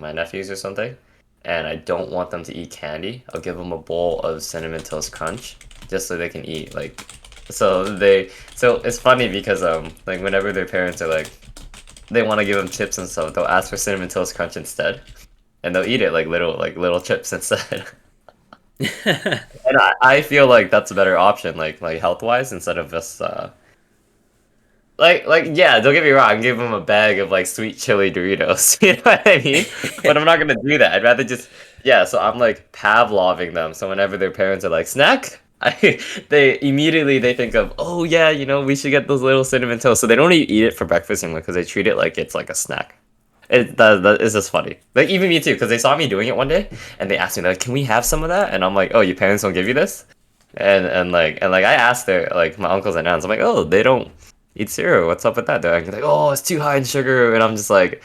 my nephews or something, and I don't want them to eat candy, I'll give them a bowl of cinnamon toast crunch just so they can eat like so it's funny because like whenever their parents are like they want to give them chips and stuff, they'll ask for cinnamon toast crunch instead, and they'll eat it like little chips instead. And I feel like that's a better option, like health wise, instead of just like yeah, don't get me wrong, give them a bag of like sweet chili Doritos, you know what I mean? But I'm not gonna do that. I'd rather just yeah. So I'm like Pavloving them. So whenever their parents are like snack, they think of oh yeah, you know we should get those little cinnamon toast. So they don't even eat it for breakfast anymore because they treat it like it's like a snack. That is just funny. Like even me too, because they saw me doing it one day and they asked me like, "Can we have some of that?" And I'm like, "Oh, your parents don't give you this?" And I asked their like my uncles and aunts, I'm like, "Oh, they don't eat cereal. What's up with that?" They're like, "Oh, it's too high in sugar," and I'm just like,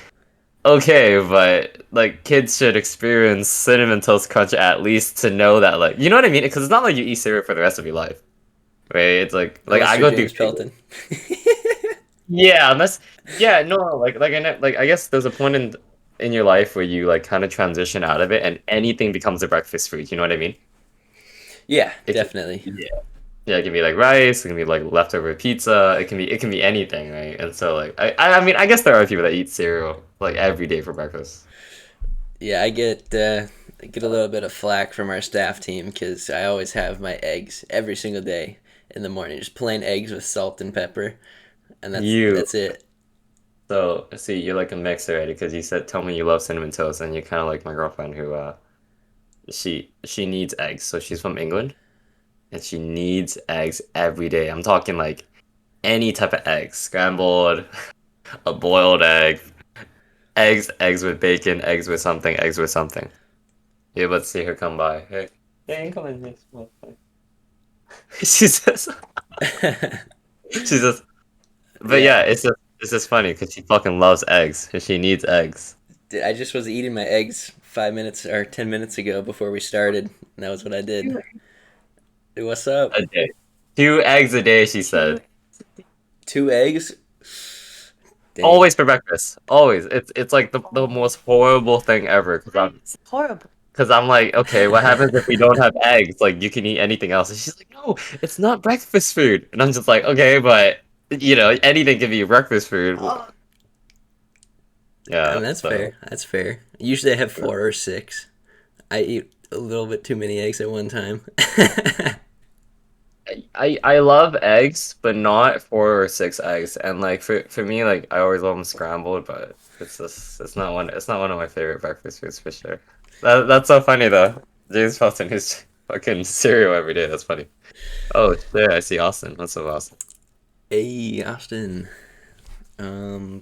"Okay, but like kids should experience cinnamon toast crunch at least to know that like you know what I mean? Because it's not like you eat cereal for the rest of your life, right? It's like Unless I you're go through James Pelton. yeah, unless yeah, no, like I guess there's a point in your life where you like kind of transition out of it and anything becomes a breakfast food. You know what I mean? Yeah, It can, definitely. yeah, yeah, it can be like rice, it can be like leftover pizza, it can be anything, right? And so like I mean I guess there are people that eat cereal like every day for breakfast. Yeah, I get a little bit of flack from our staff team because I always have my eggs every single day in the morning, just plain eggs with salt and pepper, and You that's it. so see you're like a mix already because you said tell me you love cinnamon toast and you're kind of like my girlfriend who she needs eggs so she's from England and she needs eggs every day. I'm talking like any type of egg, scrambled, a boiled egg, eggs with bacon, eggs with something, eggs with something. Yeah, let's see her come by. Hey, yeah, you can come in. Yes, well, fine. She says, she says, but Yeah, yeah, it's just funny because she fucking loves eggs and she needs eggs I just was eating my eggs 5 minutes or 10 minutes ago before we started, and that was what I did. Hey, what's up? a day. 2 eggs a day, she said. 2 eggs? Dang. Always for breakfast. Always. It's like the most horrible thing ever. Because I'm like, okay, what happens if we don't have eggs? Like, you can eat anything else. And she's like, no, it's not breakfast food. And I'm just like, okay, but, you know, anything can be breakfast food. I Yeah, mean, that's so. fair. That's fair. Usually I have 4 or 6. I eat a little bit too many eggs at one time. I love eggs, but not 4 or 6 eggs. And, like, for me, like, I always love them scrambled, but it's not one of my favorite breakfast foods for sure. That's so funny, though. James Felton is fucking cereal every day. That's funny. Oh, there, I see Austin. What's up, Austin? Hey, Austin.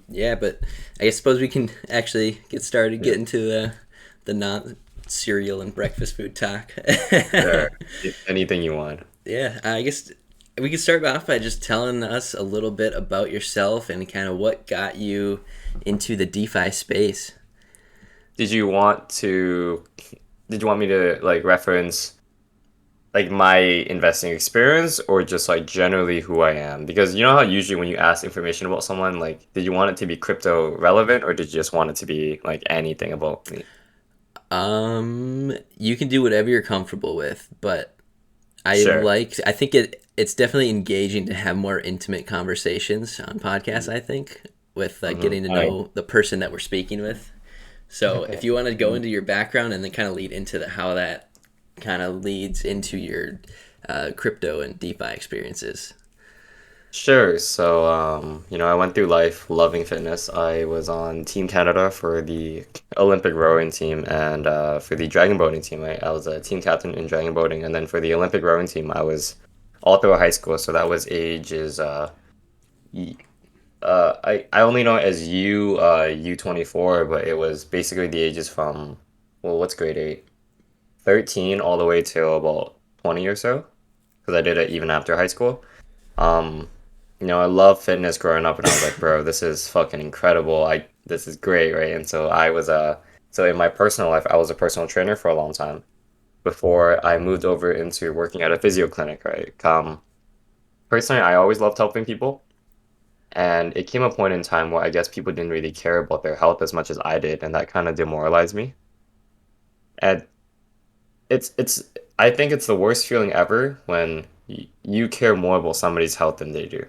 Yeah, but I suppose we can actually get started Yeah. getting to the non cereal and breakfast food talk. Sure. Anything you want. Yeah, I guess we could start off by just telling us a little bit about yourself and kind of what got you into the DeFi space. Did you want to, did you want me to like reference like my investing experience or just like generally who I am? Because you know how usually when you ask information about someone, like, did you want it to be crypto relevant or did you just want it to be like anything about me? You can do whatever you're comfortable with, but Sure. I think it's definitely engaging to have more intimate conversations on podcasts, I think, with Mm-hmm. getting to All right. know the person that we're speaking with. So if you want to go into your background and then kind of lead into how that kind of leads into your crypto and DeFi experiences. Sure. So, you know, I went through life loving fitness. I was on Team Canada for the Olympic rowing team and for the dragon boating team. I was a team captain in dragon boating, and then for the Olympic rowing team, I was all through high school. So that was ages. Y- I only know it as U24, but it was basically the ages from well, what's grade eight? 13 all the way till about 20 or so, because I did it even after high school. Um, you know, I love fitness growing up, and I was like, bro, this is fucking incredible. This is great, right? And so I was so in my personal life, I was a personal trainer for a long time before I moved over into working at a physio clinic, right? Personally, I always loved helping people, And it came a point in time where I guess people didn't really care about their health as much as I did, and that kind of demoralized me. And it's I think it's the worst feeling ever when you care more about somebody's health than they do.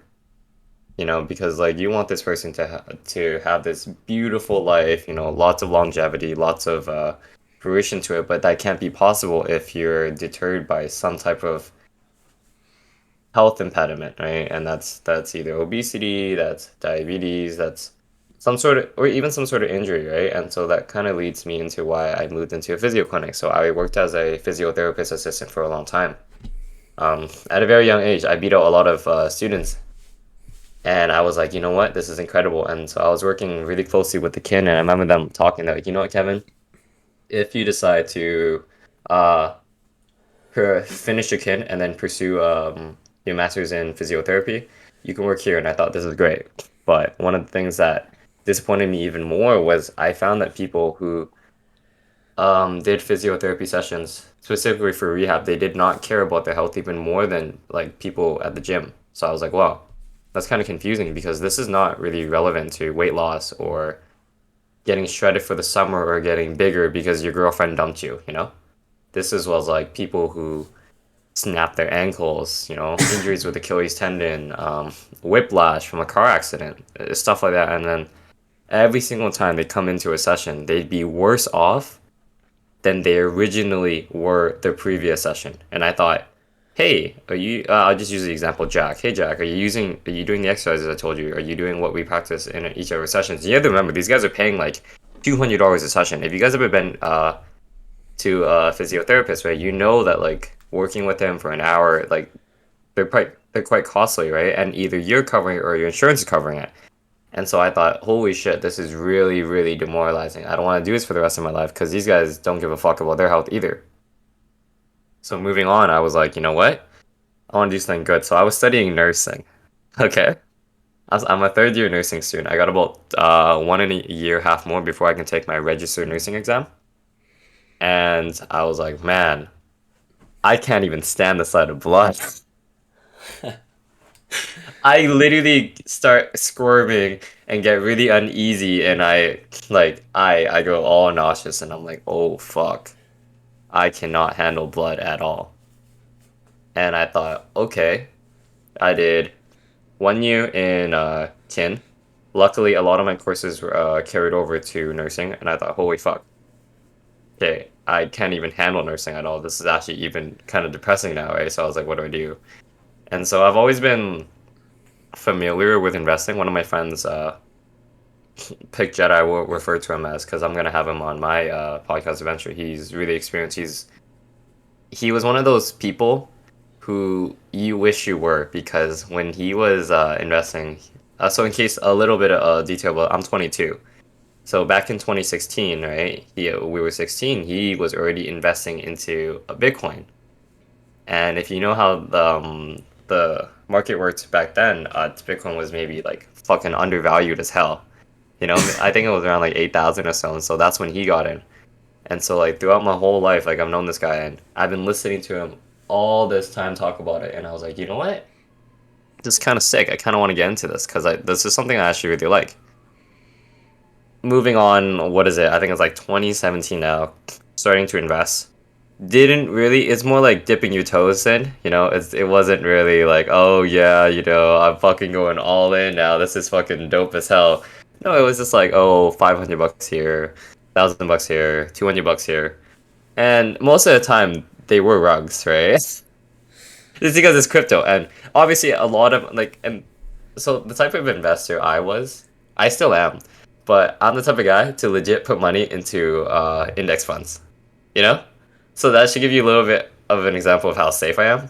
You know, because like you want this person to have this beautiful life, you know, lots of longevity, lots of fruition to it, but that can't be possible if you're deterred by some type of health impediment, right? And that's either obesity, that's diabetes, that's some sort of, or even some sort of injury, right? And so that kind of leads me into why I moved into a physio clinic. So I worked as a physiotherapist assistant for a long time. At a very young age, I beat out a lot of students, and I was like, you know what, this is incredible. And so I was working really closely with the kid, and I remember them talking. They're like, you know what, Kevin, if you decide to uh, finish your kin and then pursue your master's in physiotherapy, you can work here. And I thought this is great. But one of the things that disappointed me even more was I found that people who did physiotherapy sessions specifically for rehab, they did not care about their health even more than like people at the gym. So I was like, wow, that's kind of confusing because this is not really relevant to weight loss or getting shredded for the summer or getting bigger because your girlfriend dumped you, you know? This is was like people who snap their ankles, you know, injuries with Achilles tendon, whiplash from a car accident, stuff like that. And then every single time they come into a session, they'd be worse off than they originally were the previous session. And I thought, hey, are you? I'll just use the example, Jack. Hey, Jack, are you doing the exercises I told you? Are you doing what we practice in each of our sessions? You have to remember, these guys are paying like $200 a session. If you guys have ever been to a physiotherapist, right, you know that like working with them for an hour, like they're quite costly, right? And either you're covering it or your insurance is covering it. And so I thought, holy shit, this is really, really demoralizing. I don't want to do this for the rest of my life because these guys don't give a fuck about their health either. So moving on, I was like, you know what? I want to do something good. So I was studying nursing. Okay. I'm a third year nursing student. I got about one and a year, half more before I can take my registered nursing exam. And I was like, man, I can't even stand the sight of blood. I literally start squirming and get really uneasy, and I go all nauseous, and I'm like, oh fuck, I cannot handle blood at all. And I thought, okay, I did 1 year in kin. Luckily, a lot of my courses were carried over to nursing, and I thought, holy fuck, okay, I can't even handle nursing at all. This is actually even kind of depressing now, right? So I was like, what do I do? And so I've always been familiar with investing. One of my friends Pick Jedi will refer to him as because I'm gonna have him on my podcast eventually. He's really experienced. He was one of those people who you wish you were because when he was investing, so in case a little bit of detail, but I'm 22. So back in 2016, right? We were 16. He was already investing into a Bitcoin. And if you know how the market worked back then, Bitcoin was maybe like fucking undervalued as hell. You know, I think it was around like 8,000 or so, and so that's when he got in. And so like throughout my whole life, like I've known this guy, and I've been listening to him all this time talk about it, and I was like, you know what? This is kind of sick. I kind of want to get into this because this is something I actually really like. Moving on, what is it? I think it's like 2017 now. Starting to invest. Didn't really. It's more like dipping your toes in. You know, it wasn't really like, oh yeah, you know, I'm fucking going all in now. This is fucking dope as hell. No, it was just like, oh, $500 here, $1,000 here, $200 here, and most of the time they were rugs, right? It's because it's crypto, and obviously a lot of like, and so the type of investor I still am, but I'm the type of guy to legit put money into index funds, you know? So that should give you a little bit of an example of how safe I am.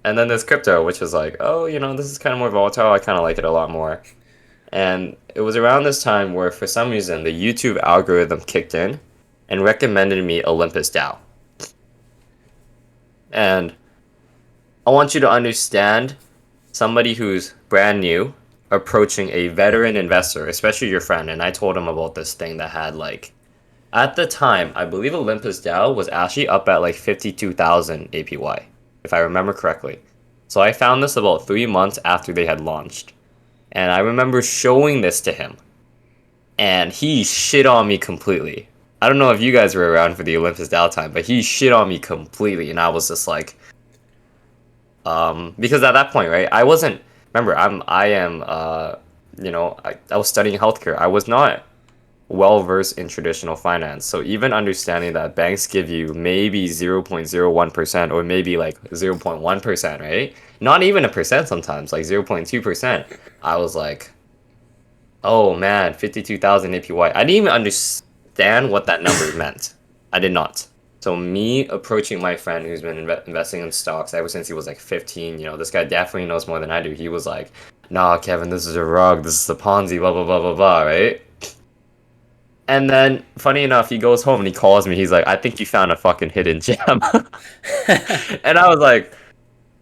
And then there's crypto, which is like, oh, you know, this is kind of more volatile. I kind of like it a lot more. And it was around this time where, for some reason, the YouTube algorithm kicked in and recommended me Olympus DAO. And I want you to understand somebody who's brand new approaching a veteran investor, especially your friend. And I told him about this thing that had like, at the time, I believe Olympus DAO was actually up at like 52,000 APY, if I remember correctly. So I found this about 3 months after they had launched. And I remember showing this to him, and he shit on me completely. I don't know if you guys were around for the Olympus Dow time, but he shit on me completely, and I was just like, because at that point, right, I wasn't. Remember, I am, I was studying healthcare. I was not well versed in traditional finance. So even understanding that banks give you maybe 0.01% or maybe like 0.1%, right? Not even a percent sometimes, like 0.2%. I was like, oh man, 52,000 APY. I didn't even understand what that number meant. I did not. So me approaching my friend who's been investing in stocks ever since he was like 15, this guy definitely knows more than I do. He was like, nah, Kevin, this is a rug. This is a Ponzi, blah, blah, blah, blah, blah, right? And then, funny enough, he goes home and he calls me. He's like, I think you found a fucking hidden gem. And I was like,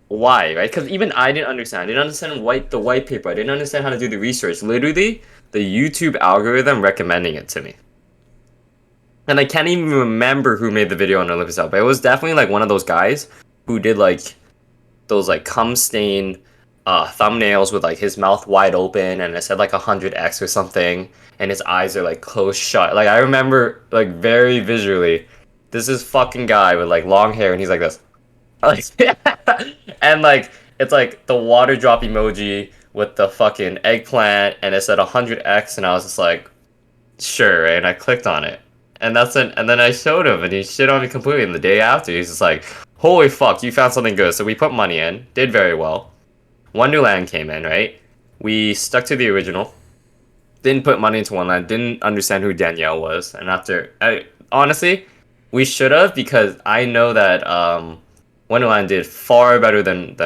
why, right? Because even I didn't understand. I didn't understand the white paper. I didn't understand how to do the research. Literally, the YouTube algorithm recommending it to me. And I can't even remember who made the video on Olympus Out, but it was definitely like one of those guys who did like those like cum stain thumbnails with like his mouth wide open and it said like 100x or something and his eyes are like closed shut. Like I remember like very visually, this is fucking guy with like long hair and he's like this. Like and like it's like the water drop emoji with the fucking eggplant and it said 100x and I was just like sure, right? And I clicked on it. And then I showed him and he shit on me completely and the day after he's just like holy fuck, you found something good. So we put money in, did very well. One new land came in, right? We stuck to the original. Didn't put money into one land. Didn't understand who Danielle was. And honestly, we should have because I know that Wonderland did far better than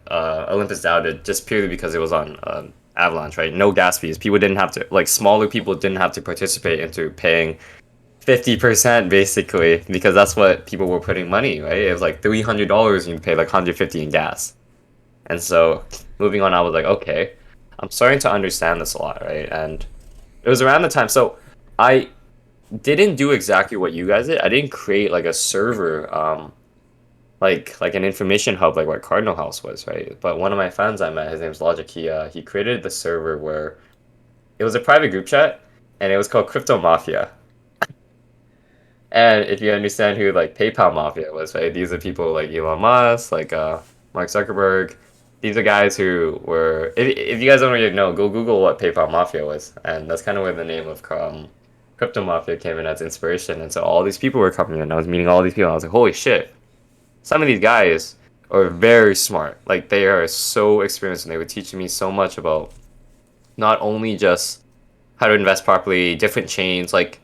Olympus Dow did, just purely because it was on Avalanche, right? No gas fees. People didn't have to like smaller people didn't have to participate into paying 50% basically because that's what people were putting money, right? It was like $300 and you pay like 150 in gas. And so moving on, I was like, okay, I'm starting to understand this a lot, right? And it was around the time. So I didn't do exactly what you guys did. I didn't create like a server, like an information hub, like what Cardinal House was, right? But one of my friends I met, his name's Logic. He created the server where it was a private group chat, and it was called Crypto Mafia. And if you understand who like PayPal Mafia was, right? These are people like Elon Musk, like Mark Zuckerberg. These are guys who were. If you guys don't already know, go Google what PayPal Mafia was, and that's kind of where the name of Crypto Mafia came in as inspiration. And so all these people were coming in. I was meeting all these people. I was like, holy shit! Some of these guys are very smart. Like they are so experienced, and they were teaching me so much about not only just how to invest properly, different chains, like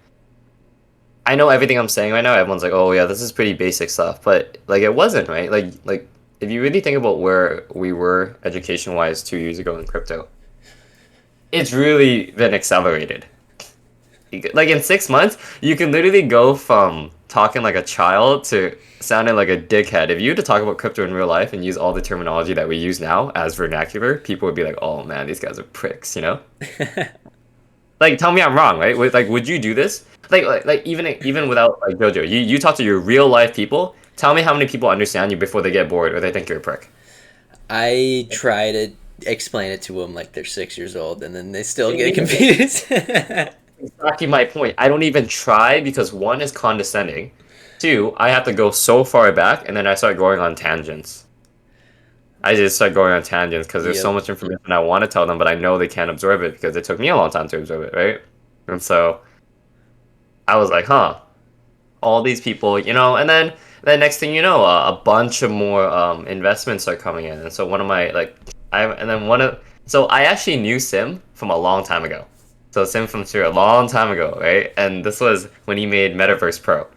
I know everything I'm saying right now. Everyone's like, "Oh yeah, this is pretty basic stuff," but like it wasn't, right? Like if you really think about where we were education wise 2 years ago in crypto, it's really been accelerated. Like in 6 months, you can literally go from talking like a child to sounding like a dickhead. If you were to talk about crypto in real life and use all the terminology that we use now as vernacular, people would be like, "Oh man, these guys are pricks," you know? Like, tell me I'm wrong, right? Like, would you do this? Like even without like JoJo, you talk to your real life people. Tell me how many people understand you before they get bored or they think you're a prick. I try to explain it to them like they're 6 years old, and then they still get confused. Exactly my point. I don't even try because one is condescending. Two, I have to go so far back and then I start going on tangents. I just start going on tangents because there's so Yep. much information I want to tell them, but I know they can't absorb it because it took me a long time to absorb it, right? And so I was like, huh, all these people, and then next thing you know, a bunch of more investments are coming in. And so one of my like, so I actually knew Sim from a long time ago. So Sim from Syria a long time ago, right? And this was when he made Metaverse Pro.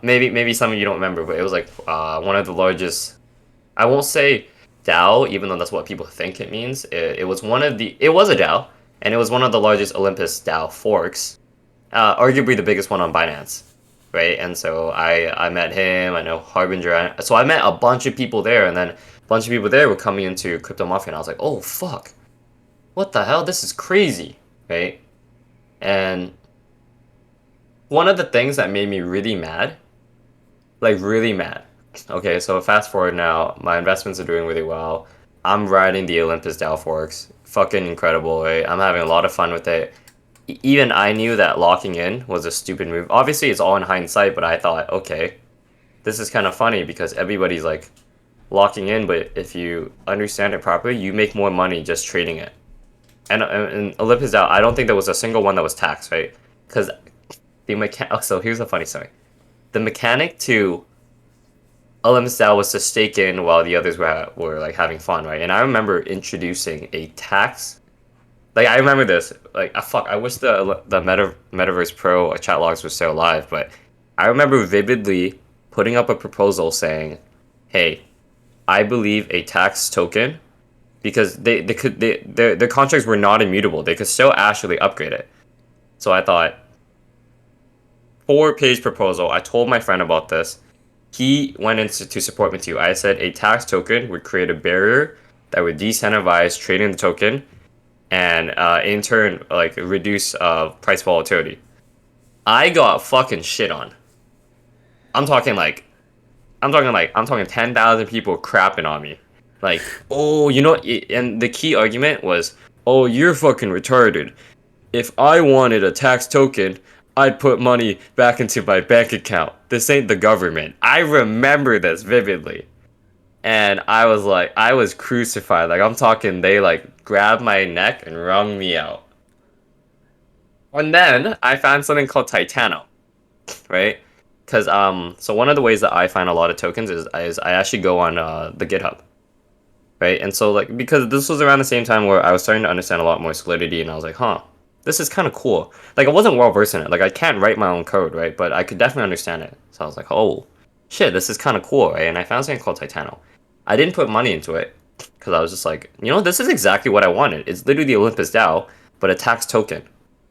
Maybe some of you don't remember, but it was like one of the largest. I won't say DAO, even though that's what people think it means. It was it was a DAO, and it was one of the largest Olympus DAO forks, arguably the biggest one on Binance, right? And so I met him. I know Harbinger. So I met a bunch of people there, and then a bunch of people there were coming into Crypto Mafia, and I was like, oh fuck, what the hell? This is crazy, right? And one of the things that made me really mad, like really mad. Okay, so fast forward now, my investments are doing really well. I'm riding the Olympus Dow forks. Fucking incredible, right? I'm having a lot of fun with it. Even I knew that locking in was a stupid move. Obviously, it's all in hindsight, but I thought, okay, this is kind of funny because everybody's like locking in, but if you understand it properly, you make more money just trading it. And Olympus Dow, I don't think there was a single one that was taxed, right? Because the mechanic. Oh, so here's a funny story. The mechanic to Olympus Dow was to stake in while the others were like having fun, right? And I remember introducing a tax. Like I remember this. Like fuck, I wish the Metaverse Pro chat logs were still alive, but I remember vividly putting up a proposal saying, "Hey, I believe a tax token because their contracts were not immutable. They could still actually upgrade it." So I thought, 4-page proposal. I told my friend about this. He went in to support me too. I said a tax token would create a barrier that would decentivize trading the token and in turn like reduce price volatility. I got fucking shit on. I'm talking like I'm talking 10,000 people crapping on me. Like, oh, and the key argument was, "Oh, you're fucking retarded. If I wanted a tax token, I'd put money back into my bank account. This ain't the government." I remember this vividly. And I was like, I was crucified. Like, I'm talking, they like grabbed my neck and wrung me out. And then I found something called Titano, right? Because so one of the ways that I find a lot of tokens is I actually go on the GitHub, right? And so like because this was around the same time where I was starting to understand a lot more Solidity, and I was like, huh, this is kind of cool. Like I wasn't well versed in it. Like I can't write my own code, right? But I could definitely understand it. So I was like, oh, shit, this is kind of cool, right? And I found something called Titano. I didn't put money into it because I was just like, this is exactly what I wanted. It's literally the Olympus DAO, but a tax token.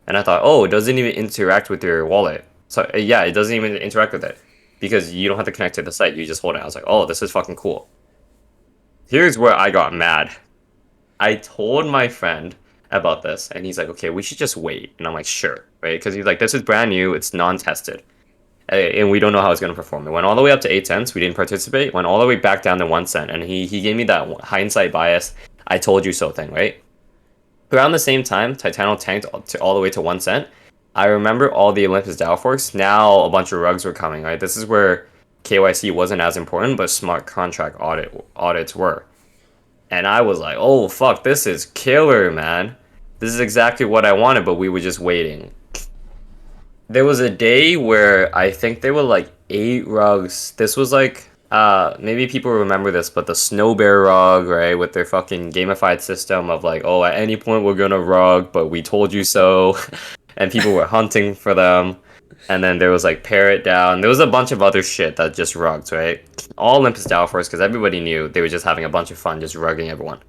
And I thought, oh, it doesn't even interact with your wallet. So yeah, it doesn't even interact with it because you don't have to connect to the site. You just hold it. I was like, oh, this is fucking cool. Here's where I got mad. I told my friend about this, and he's like, okay, we should just wait. And I'm like, sure, right? Because he's like, this is brand new, it's non-tested, and we don't know how it's gonna perform. It went all the way up to 8 cents. We didn't participate. Went all the way back down to 1 cent, and he gave me that hindsight bias. I told you so thing, right? Around the same time, Titano tanked all the way to 1 cent. I remember all the Olympus DAO forks. Now a bunch of rugs were coming, right? This is where KYC wasn't as important, but smart contract audits were. And I was like, oh fuck, this is killer, man. This is exactly what I wanted, but we were just waiting. There was a day where I think there were like 8 rugs. This was like maybe people remember this, but the Snow Bear rug, right, with their fucking gamified system of like, oh, at any point we're gonna rug, but we told you so. And people were hunting for them. And then there was like Parrot Down. There was a bunch of other shit that just rugged, right? All Olympus Down Force because everybody knew they were just having a bunch of fun, just rugging everyone.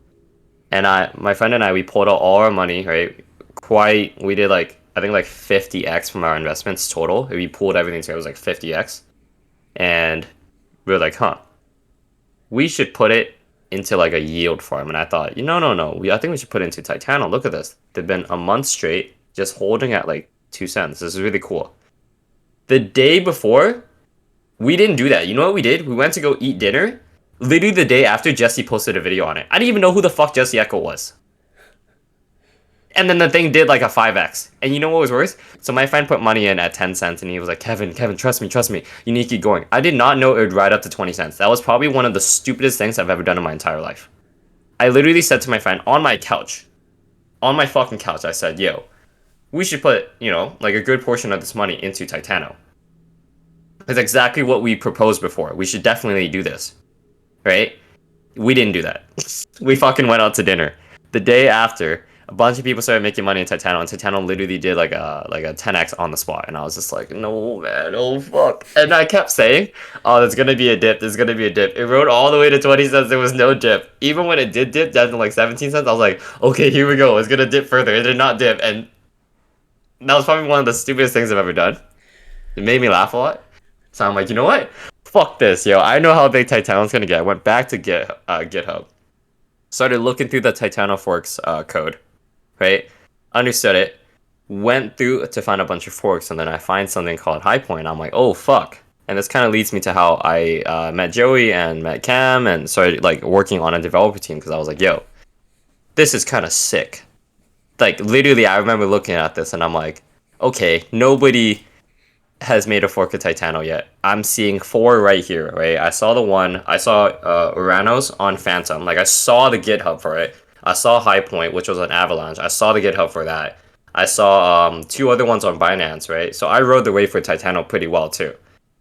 And my friend and I, we pulled out all our money, right? We did like I think like 50x from our investments total. We pulled everything together, it was like 50x, and we were like, huh, we should put it into like a yield farm. And I thought, no, I think we should put it into Titano. Look at this. They've been a month straight just holding at like 2 cents. This is really cool. The day before, we didn't do that. You know what we did? We went to go eat dinner. Literally the day after, Jesse posted a video on it. I didn't even know who the fuck Jesse Echo was. And then the thing did like a 5x. And you know what was worse? So my friend put money in at 10 cents and he was like, Kevin, trust me. You need to keep going. I did not know it would ride up to 20 cents. That was probably one of the stupidest things I've ever done in my entire life. I literally said to my friend on my couch, on my fucking couch, I said, yo, we should put, like a good portion of this money into Titano. It's exactly what we proposed before. We should definitely do this. Right? We didn't do that. We fucking went out to dinner. The day after, a bunch of people started making money in Titano, and Titano literally did like a 10x on the spot. And I was just like, no man, oh fuck. And I kept saying, oh, there's gonna be a dip, there's gonna be a dip. It rode all the way to 20 cents, there was no dip. Even when it did dip down to like 17 cents, I was like, okay, here we go, it's gonna dip further. It did not dip, and that was probably one of the stupidest things I've ever done. It made me laugh a lot. So I'm like, you know what? Fuck this, yo. I know how big Titano's gonna get. I went back to GitHub. Started looking through the Titano forks code, right? Understood it. Went through to find a bunch of forks, and then I find something called High Point. I'm like, oh fuck. And this kind of leads me to how I met Joey and met Cam and started like working on a developer team because I was like, yo, this is kind of sick. Like literally, I remember looking at this and I'm like, okay, nobody has made a fork of Titano yet. I'm seeing four right here, right? I saw the one. I saw Uranos on Phantom. Like I saw the GitHub for it. I saw High Point, which was an Avalanche. I saw the GitHub for that. I saw two other ones on Binance, right? So I rode the wave for Titano pretty well too,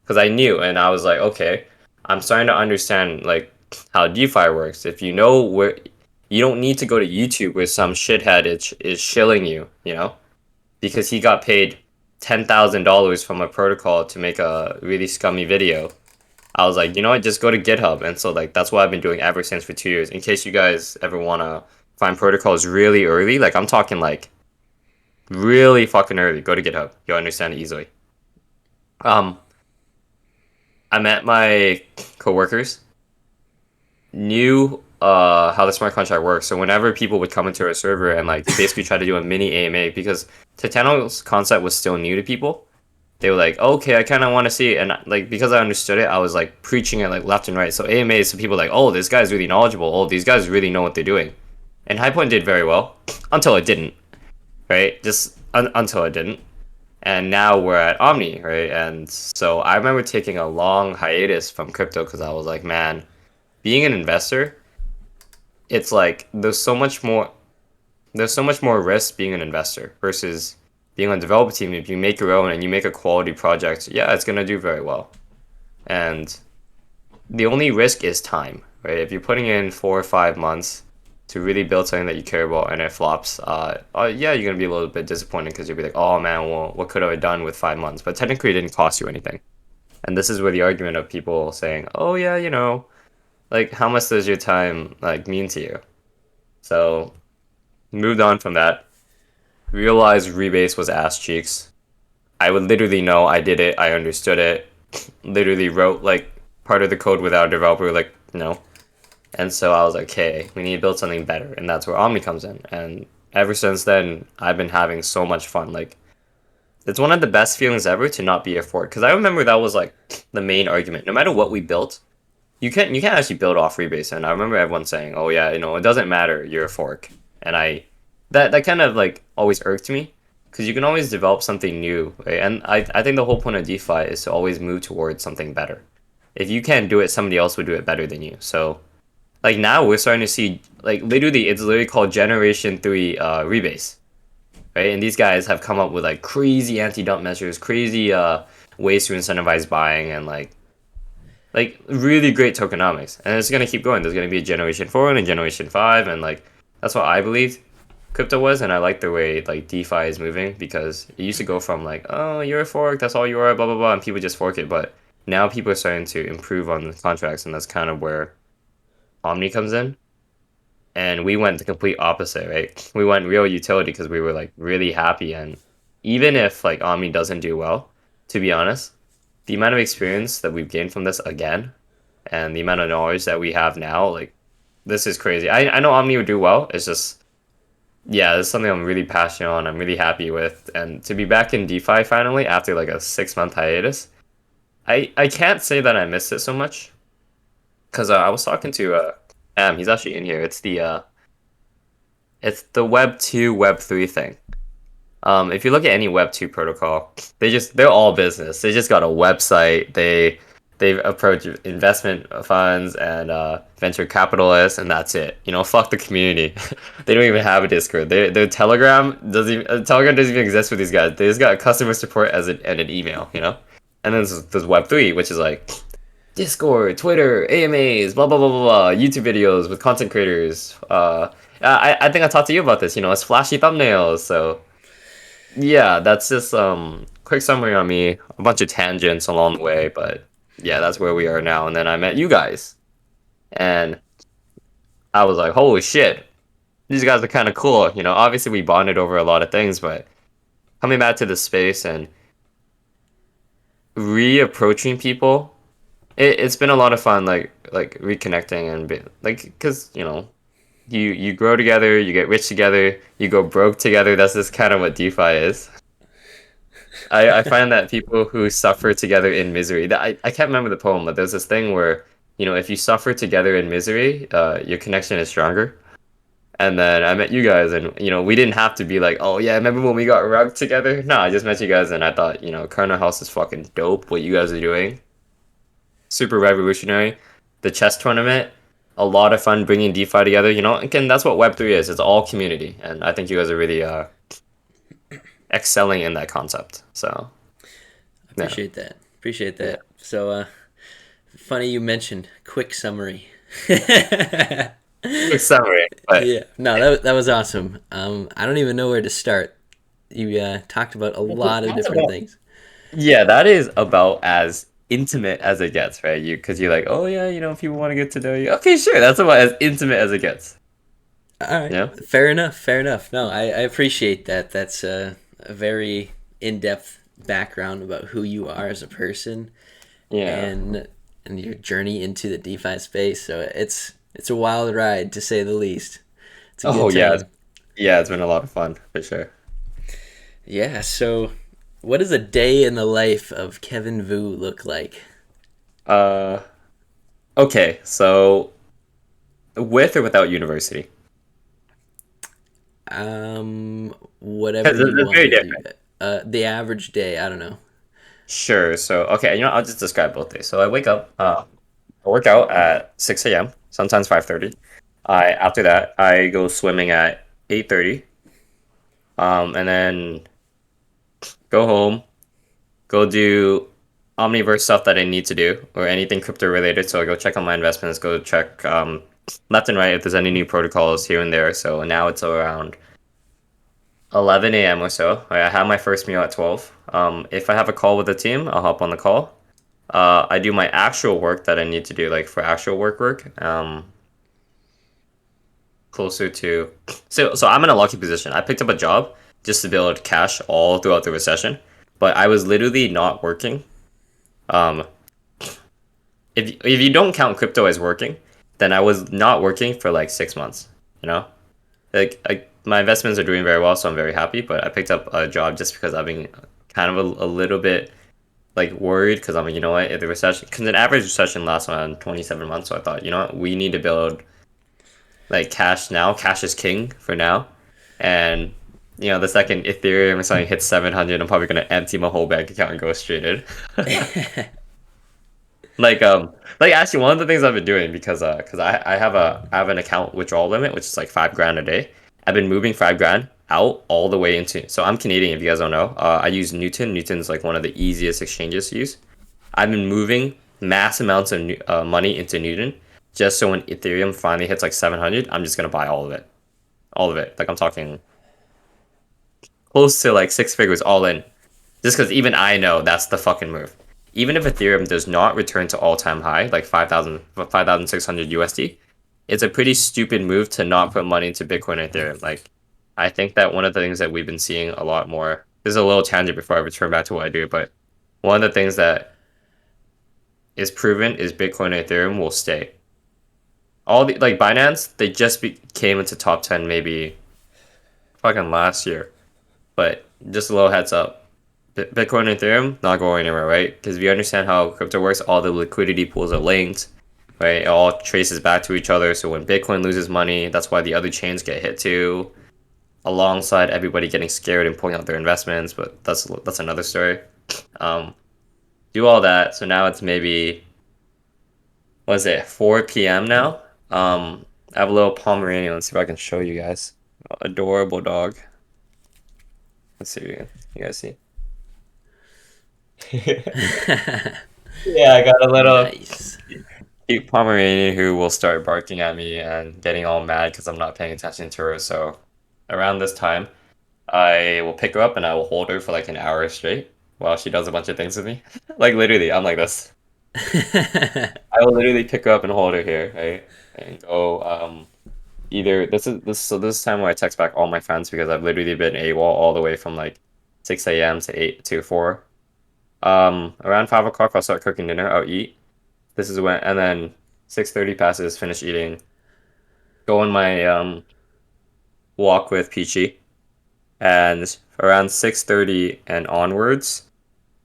because I knew, and I was like, okay, I'm starting to understand like how DeFi works. If you know where, you don't need to go to YouTube where some shithead is shilling you, you know, because he got paid $10,000 from a protocol to make a really scummy video. I was like, you know what, just go to GitHub. And so like that's what I've been doing ever since for 2 years. In case you guys ever wanna find protocols really early, like I'm talking like really fucking early, go to GitHub. You'll understand it easily. Um, I met my coworkers, knew how the smart contract works. So whenever people would come into our server and like basically try to do a mini AMA because Titano's concept was still new to people, they were like, okay, I kind of want to see it. And like, because I understood it, I was like preaching it like left and right. So AMA, so people were like, oh, this guy's really knowledgeable. Oh, these guys really know what they're doing. And High Point did very well until it didn't, right? Just until it didn't. And now we're at Omni, right? And so I remember taking a long hiatus from crypto because I was like, man, being an investor, it's like there's so much more risk being an investor versus being on a developer team. If you make your own and you make a quality project, yeah, it's gonna do very well. And the only risk is time, right? If you're putting in 4 or 5 months to really build something that you care about and it flops, yeah, you're gonna be a little bit disappointed because you'll be like, oh man, well, what could I have done with 5 months? But technically, it didn't cost you anything. And this is where the argument of people saying, oh yeah, you know, like how much does your time like mean to you? So moved on from that. Realized Rebase was ass cheeks. I would literally know I did it. I understood it. Literally wrote like part of the code without a developer, like no. And so I was like, okay, we need to build something better, and that's where Omni comes in. And ever since then, I've been having so much fun. Like it's one of the best feelings ever to not be a fork. Because I remember that was like the main argument. No matter what we built, you can't actually build off Rebase. And I remember everyone saying, oh yeah, you know, it doesn't matter, you're a fork. And that kind of like always irked me because you can always develop something new, right? And I think the whole point of DeFi is to always move towards something better. If you can't do it, somebody else would do it better than you. So like now we're starting to see like literally it's literally called Generation 3 Rebase, right? And these guys have come up with like crazy anti-dump measures, crazy ways to incentivize buying and like really great tokenomics. And it's gonna keep going. There's gonna be a Generation 4 and a Generation 5 and like that's what I believe crypto was, and I like the way like DeFi is moving because it used to go from like, oh, you're a fork, that's all you are, blah blah blah, and people just fork it. But now people are starting to improve on the contracts, and that's kind of where Omni comes in. And we went the complete opposite, right? We went real utility because we were like really happy, and even if like Omni doesn't do well, to be honest, the amount of experience that we've gained from this again, and the amount of knowledge that we have now, like this is crazy. I know Omni would do well. It's just yeah, it's something I'm really passionate on. I'm really happy with, and to be back in DeFi finally after like a 6 month hiatus, I can't say that I missed it so much because I was talking to Am. He's actually in here. It's the Web 2 Web 3 thing. If you look at any Web 2 protocol, they're all business. They just got a website. They approach investment funds and venture capitalists, and that's it. You know, fuck the community. They don't even have a Discord. Their Telegram doesn't even exist for these guys. They just got customer support and an email. You know, and then there's Web 3, which is like Discord, Twitter, AMAs, blah blah blah blah blah, YouTube videos with content creators. I think I talked to you about this. You know, it's flashy thumbnails. So yeah, that's just quick summary on me. A bunch of tangents along the way, but yeah, that's where we are now. And then I met you guys, and I was like, holy shit, these guys are kind of cool. You know, obviously we bonded over a lot of things, but coming back to the space and reapproaching people, it's been a lot of fun. Like reconnecting and like because you know you grow together, you get rich together, you go broke together. That's just kind of what DeFi is. I find that people who suffer together in misery, that I can't remember the poem, but there's this thing where, if you suffer together in misery, your connection is stronger. And then I met you guys, and we didn't have to be like, oh yeah, remember when we got rugged together? No, I just met you guys, and I thought, Cardinal House is fucking dope. What you guys are doing, super revolutionary. The chess tournament, a lot of fun bringing DeFi together. Again, that's what Web3 is. It's all community, and I think you guys are really excelling in that concept. So yeah, Appreciate that. Appreciate yeah. that. So, funny you mentioned quick summary. Yeah. Quick summary, but No, that was awesome. I don't even know where to start. You talked about a lot of that's different about things. yeah, that is about as intimate as it gets, right? Because you're like, oh yeah, people want to get to know you. Okay, sure, that's about as intimate as it gets. All right, Yeah. fair enough. Fair enough. No, I appreciate that. That's a very in depth background about who you are as a person Yeah. and your journey into the DeFi space. So it's a wild ride to say the least. It's a Oh good yeah, time. yeah. It's been a lot of fun for sure. Yeah. So, what does a day in the life of Kevin Vu look like? Uh, okay. So with or without university? Whatever Because you it's want very with you. different. The average day. I don't know. Sure. So okay, I'll just describe both days. So I wake up. I work out at 6 a.m. Sometimes 5:30. After that I go swimming at 8:30. And then go home, go do OmniVerse stuff that I need to do or anything crypto related. So I go check on my investments, go check left and right if there's any new protocols here and there. So now it's around 11 a.m. or so. I have my first meal at 12. If I have a call with the team, I'll hop on the call. I do my actual work that I need to do, like for actual work. Closer to so I'm in a lucky position. I picked up a job just to build cash all throughout the recession, but I was literally not working. Um, if you don't count crypto as working, then I was not working for like 6 months. You know, my investments are doing very well, so I'm very happy. But I picked up a job just because I've been kind of a little bit like worried because I'm like, you know what, if the recession, because an average recession lasts around 27 months, so I thought, you know what, we need to build like cash now. Cash is king for now, and the second Ethereum or something hits 700, I'm probably gonna empty my whole bank account and go straight in. Like actually one of the things I've been doing because I have an account withdrawal limit which is like 5 grand a day. I've been moving 5 grand out all the way into, so I'm Canadian if you guys don't know. I use Newton. Newton's like one of the easiest exchanges to use. I've been moving mass amounts of money into Newton just so when Ethereum finally hits like 700, I'm just gonna buy all of it. Like I'm talking close to like 6 figures all in. Just because even I know that's the fucking move. Even if Ethereum does not return to all-time high, like 5,600 USD, it's a pretty stupid move to not put money into Bitcoin and Ethereum. Like, I think that one of the things that we've been seeing a lot more. This is a little tangent before I return back to what I do, but one of the things that is proven is Bitcoin and Ethereum will stay. All the like Binance, they just came into top 10 maybe fucking last year. But just a little heads up. Bitcoin and Ethereum not going anywhere, right? Because if you understand how crypto works, all the liquidity pools are linked, right? It all traces back to each other. So when Bitcoin loses money, that's why the other chains get hit too, alongside everybody getting scared and pulling out their investments. But that's another story. Um, do all that. So now it's maybe what is it, 4 p.m. now? I have a little Pomeranian. Let's see if I can show you guys. Adorable dog. Let's see if you guys see. Yeah, I got a little Nice. cute Pomeranian who will start barking at me and getting all mad because I'm not paying attention to her. So around this time, I will pick her up and I will hold her for like an hour straight while she does a bunch of things with me. Like literally, I'm like this. I will literally pick her up and hold her here, right? And go either this is time where I text back all my friends because I've literally been AWOL all the way from like 6 a.m. to 8 to 4. Around 5 o'clock I'll start cooking dinner. I'll eat. This is when, and then 6:30 passes, finish eating, go on my walk with Peachy, and around 6:30 and onwards,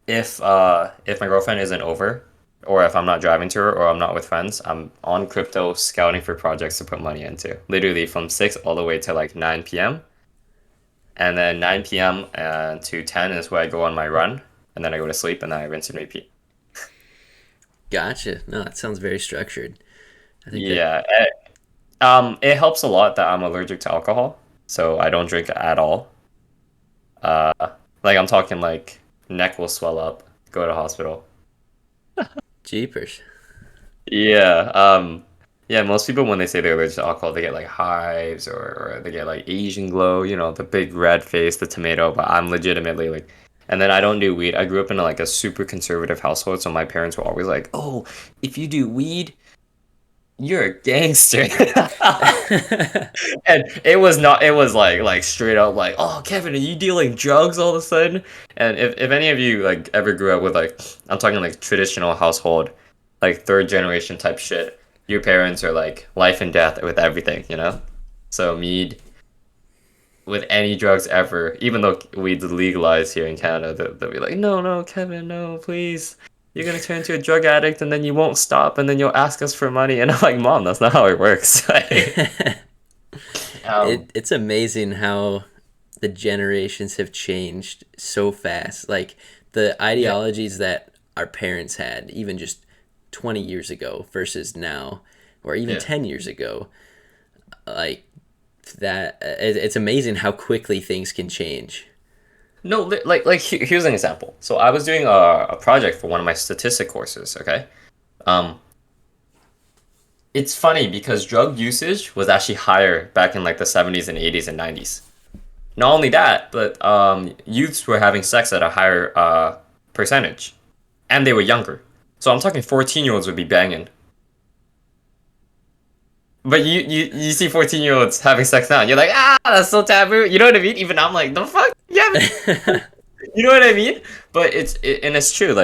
if my girlfriend isn't over, or if I'm not driving to her, or I'm not with friends, I'm on crypto scouting for projects to put money into. Literally from 6 all the way to like 9 p.m. And then 9 p.m. To 10 is where I go on my run, and then I go to sleep, and then I rinse and repeat. Gotcha. No, that sounds very structured. I think that. Yeah, it helps a lot that I'm allergic to alcohol, so I don't drink at all. Uh, like I'm talking like neck will swell up, go to hospital. Jeepers. Yeah, yeah, most people when they say they're allergic to alcohol, they get like hives or they get like Asian glow, the big red face, the tomato, but I'm legitimately like, and then I don't do weed. I grew up in like a super conservative household, so my parents were always like, "Oh, if you do weed, you're a gangster." And it was not, it was like straight up like, "Oh, Kevin, are you dealing drugs all of a sudden?" And if any of you like ever grew up with like, I'm talking like traditional household, like third generation type shit, your parents are like life and death with everything. So mead with any drugs ever, even though weed's legalized here in Canada, they'll be like, "No, no, Kevin, no, please. You're gonna turn into a drug addict and then you won't stop and then you'll ask us for money." And I'm like, "Mom, that's not how it works." um, It's amazing how the generations have changed so fast. Like the yeah, ideologies that our parents had, even just 20 years ago versus now, or even yeah. 10 years ago, like it's amazing how quickly things can change. No, like here's an example. So I was doing a project for one of my statistic courses, okay? Um, it's funny because drug usage was actually higher back in like the 70s and 80s and 90s. Not only that, but youths were having sex at a higher percentage, and they were younger. So I'm talking 14-year-olds would be banging. But you see 14-year-olds having sex now, and you're like, that's so taboo. You know what I mean? Even I'm like, the fuck? Yeah, you know what I mean? But and it's true.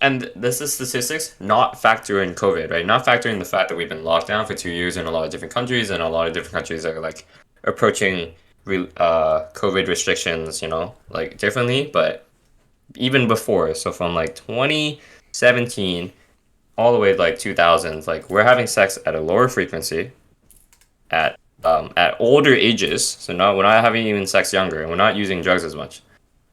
And this is statistics, not factoring COVID, right? Not factoring the fact that we've been locked down for 2 years in a lot of different countries, and a lot of different countries are like approaching COVID restrictions, like differently. But even before, so from like 2017 all the way to like 2000s, like we're having sex at a lower frequency at older ages. So not we're not having even sex younger, and we're not using drugs as much.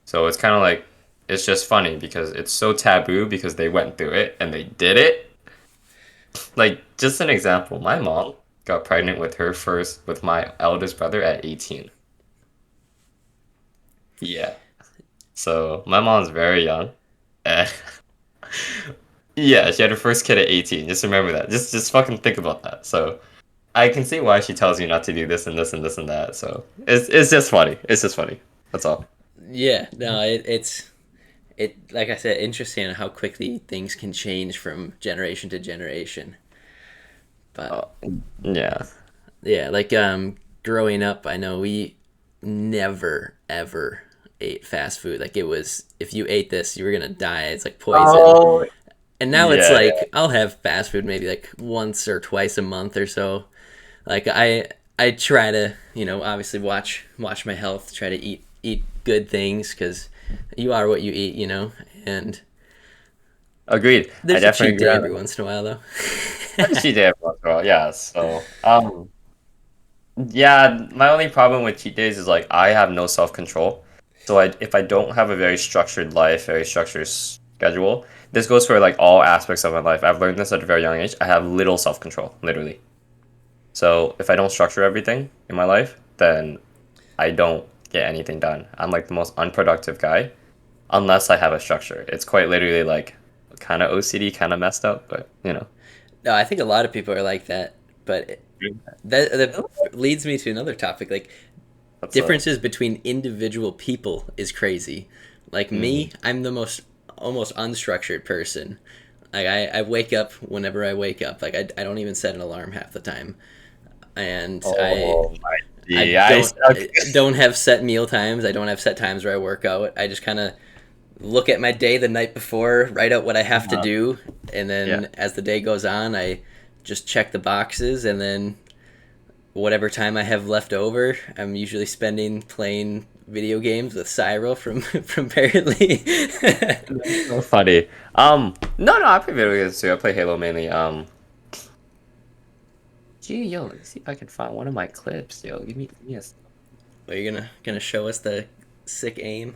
So it's kind of like it's just funny because it's so taboo because they went through it and they did it. Like just an example, my mom got pregnant with my eldest brother at 18. Yeah. So my mom's very young. And yeah, she had her first kid at 18. Just remember that. Just fucking think about that. So I can see why she tells you not to do this and this and this and that. So it's just funny. It's just funny. That's all. Yeah, no, it like I said, interesting how quickly things can change from generation to generation. But Uh, yeah. yeah, like growing up, I know we never ever ate fast food. Like it was if you ate this, you were gonna die. It's like poison. Oh, And now it's yeah, like I'll have fast food maybe like once or twice a month or so. Like I try to, obviously watch my health, try to eat good things cuz you are what you eat. And agreed. I there's a definitely cheat agree day on every that. once in a while though. She did as well. Yeah. So, yeah, my only problem with cheat days is like I have no self-control. So if I don't have a very structured life, very structured schedule, this goes for like all aspects of my life. I've learned this at a very young age. I have little self-control, literally. So if I don't structure everything in my life, then I don't get anything done. I'm like the most unproductive guy unless I have a structure. It's quite literally like kind of OCD, kind of messed up, but No, I think a lot of people are like that, but that leads me to another topic. Like that's differences between individual people is crazy. Like mhm. me, I'm the most almost unstructured person. Like I wake up whenever I wake up. Like I don't even set an alarm half the time, and Oh my I G. I okay. don't have set meal times. I don't have set times where I work out. I just kind of look at my day the night before, write out what I have to Uh, do, and yeah. then as the day goes on, I just check the boxes, and then whatever time I have left over, I'm usually spending playing video games with Cyril from Apparently. So funny. No, I play video games too. I play Halo mainly. Gee, yo, let's see if I can find one of my clips. Yo, give me a. Are you gonna show us the sick aim?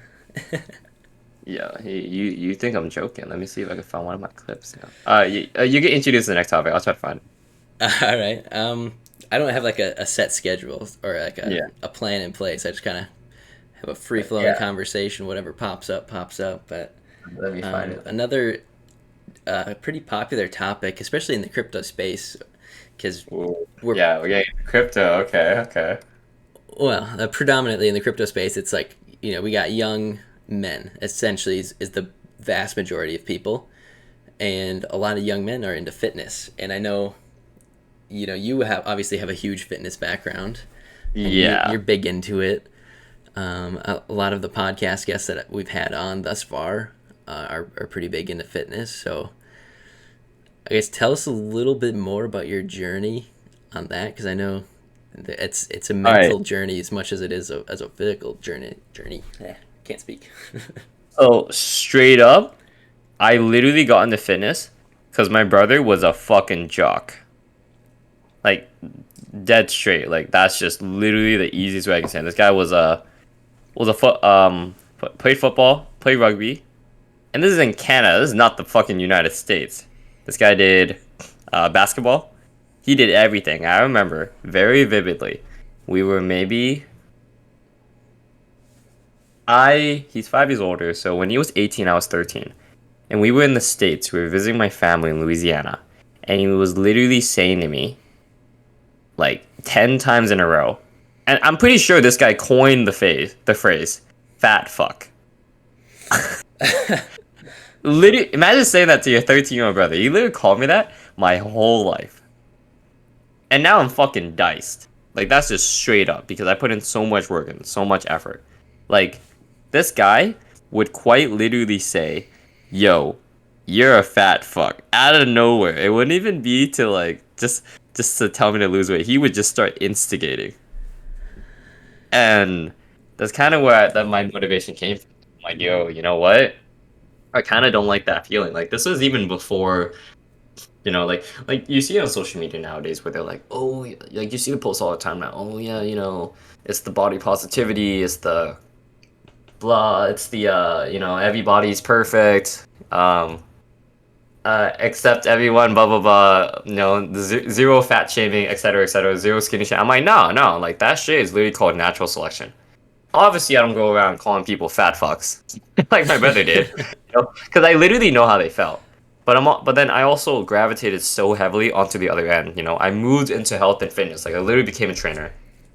Yeah, hey, you think I'm joking? Let me see if I can find one of my clips. Yeah. You get introduced to the next topic. I'll try to find it. All right. I don't have like a set schedule or like Yeah. a plan in place. I just kind of have a free flowing Yeah. conversation. Whatever pops up, pops up. But Let me find it. another pretty popular topic, especially in the crypto space, because Ooh. we're Yeah, we're getting crypto. Okay, okay. well, predominantly in the crypto space, it's like we got young men. Essentially, is the vast majority of people, and a lot of young men are into fitness. And I know you have obviously have a huge fitness background, and Yeah. you're big into it. A lot of the podcast guests that we've had on thus far are pretty big into fitness. So I guess tell us a little bit more about your journey on that, because I know that it's a All right. mental journey as much as it is as a physical journey. Can't speak. So straight up, I literally got into fitness because my brother was a fucking jock. Like dead straight. Like that's just literally the easiest way I can say it. This guy was a played football, played rugby, and this is in Canada. This is not the fucking United States. This guy did basketball. He did everything. I remember very vividly. We were maybe he's 5 years older, so when he was 18, I was 13. And we were in the States. We were visiting my family in Louisiana. And he was literally saying to me, like 10 times in a row. And I'm pretty sure this guy coined the phrase fat fuck. Literally, imagine saying that to your 13-year-old brother. He literally called me that my whole life. And now I'm fucking diced. Like that's just straight up because I put in so much work and so much effort. Like this guy would quite literally say, "Yo, you're a fat fuck." Out of nowhere. It wouldn't even be to like just to tell me to lose weight. He would just start instigating. And that's kind of where that my motivation came from. Like, yo, you know what? I kind of don't like that feeling. Like this was even before, like you see on social media nowadays where they're like, oh, like you see the posts all the time now. Oh yeah, it's the body positivity, it's the blah, it's the everybody's perfect, except everyone, blah blah blah. The zero fat shaming, etc., zero skinny shaming. I'm like, no, like that shit is literally called natural selection. Obviously, I don't go around calling people fat fucks like my brother did, because I literally know how they felt. But then I also gravitated so heavily onto the other end. I moved into health and fitness. Like I literally became a trainer.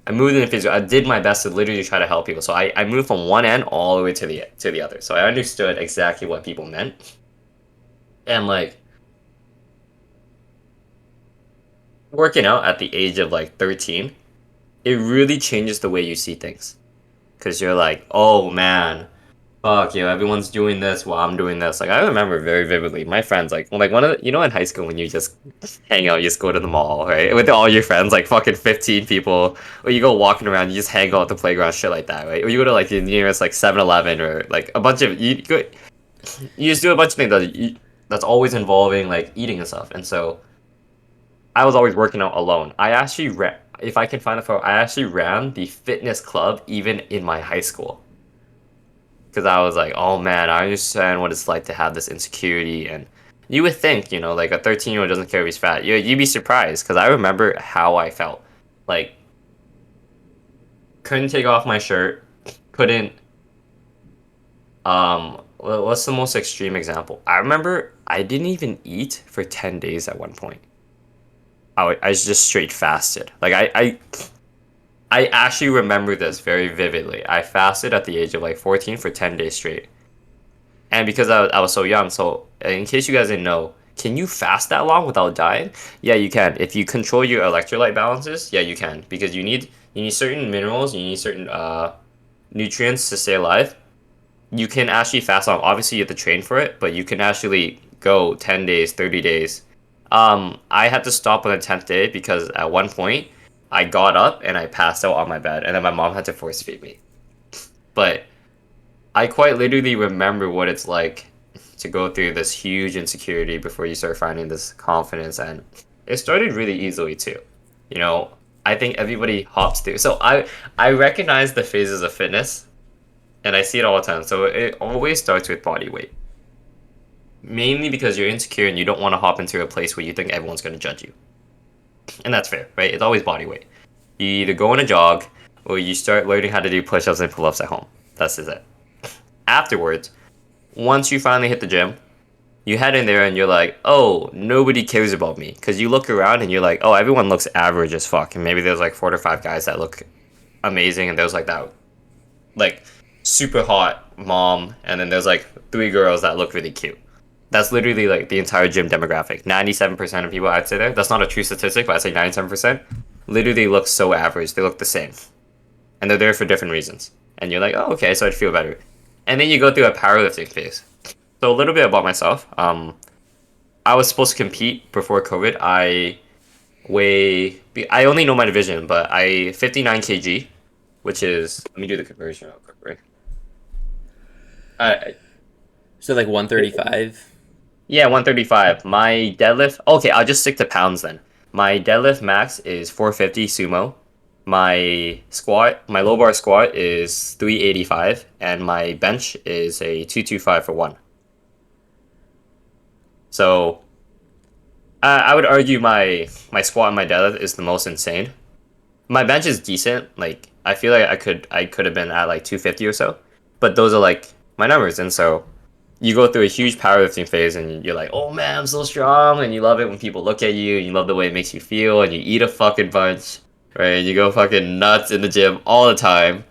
I moved into physical. I did my best to literally try to help people. So I moved from one end all the way to the other. So I understood exactly what people meant. And like working out at the age of like 13, it really changes the way you see things. Cause you're like, oh man, fuck, everyone's doing this while I'm doing this. Like I remember very vividly, my friends, like one of the, in high school when you just hang out, you just go to the mall, right, with all your friends, like fucking 15 people, or you go walking around, you just hang out at the playground, shit like that, right? Or you go to like the nearest like 7-Eleven or like a bunch of you just do a bunch of things that's always involving like eating and stuff. And so I was always working out alone. I actually ran, if I can find the photo, I actually ran the fitness club even in my high school. Because I was like, oh man, I understand what it's like to have this insecurity. And you would think, like a 13-year-old doesn't care if he's fat. You'd be surprised because I remember how I felt. Like, couldn't take off my shirt, couldn't. What's the most extreme example? I remember I didn't even eat for 10 days at one point. I was just straight fasted. Like, I actually remember this very vividly. I fasted at the age of like 14 for 10 days straight. And because I was so young, so in case you guys didn't know, can you fast that long without dying? Yeah, you can. If you control your electrolyte balances, yeah, you can. Because you need certain minerals, you need certain nutrients to stay alive. You can actually fast long. Obviously, you have to train for it, but you can actually go 10 days, 30 days. I had to stop on the 10th day because at one point, I got up and I passed out on my bed, and then my mom had to force feed me. But I quite literally remember what it's like to go through this huge insecurity before you start finding this confidence, and it started really easily too. You know, I think everybody hops through. So I recognize the phases of fitness, and I see it all the time. So it always starts with body weight, mainly because you're insecure and you don't want to hop into a place where you think everyone's going to judge you, and that's fair, right? It's always body weight. You either go on a jog or you start learning how to do push-ups and pull-ups at home. That's just it. Afterwards, once you finally hit the gym, you head in there and you're like, oh, nobody cares about me. Because you look around and you're like, oh, everyone looks average as fuck. And maybe there's like 4 or 5 guys that look amazing. And there's like that, like, super hot mom. And then there's like 3 girls that look really cute. That's literally like the entire gym demographic. 97% of people I'd say there, that's not a true statistic, but I'd say 97% literally look so average. They look the same. And they're there for different reasons. And you're like, oh, okay, so I'd feel better. And then you go through a powerlifting phase. So a little bit about myself. I was supposed to compete before COVID. I only know my division, but I 59 kg, which is, let me do the conversion real quick, right? I, So like 135. yeah, 135. My deadlift, okay, I'll just stick to pounds then. My deadlift max is 450 sumo. My low bar squat is 385, and my bench is a 225 for one. So I would argue my squat and my deadlift is the most insane. My bench is decent. Like I feel like I could have been at like 250 or so, but those are like my numbers. And so you go through a huge powerlifting phase, and you're like, oh man, I'm so strong, and you love it when people look at you, and you love the way it makes you feel, and you eat a fucking bunch, right? You go fucking nuts in the gym all the time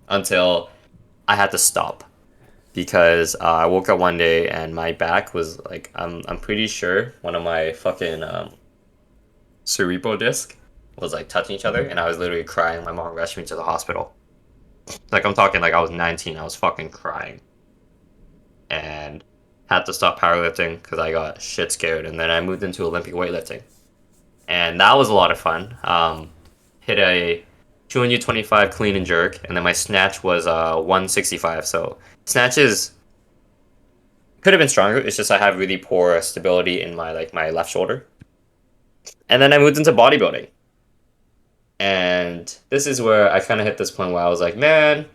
until I had to stop because I woke up one day and my back was like I'm pretty sure one of my fucking cerebral disc was like touching each other, and I was literally crying. My mom rushed me to the hospital. Like I'm talking like I was 19, I was fucking crying, and had to stop powerlifting because I got shit scared. And then I moved into Olympic weightlifting, and that was a lot of fun. Hit a 225 clean and jerk, and then my snatch was 165. So snatches could have been stronger. It's just I have really poor stability in my left shoulder. And then I moved into bodybuilding. And this is where I kind of hit this point where I was like, man,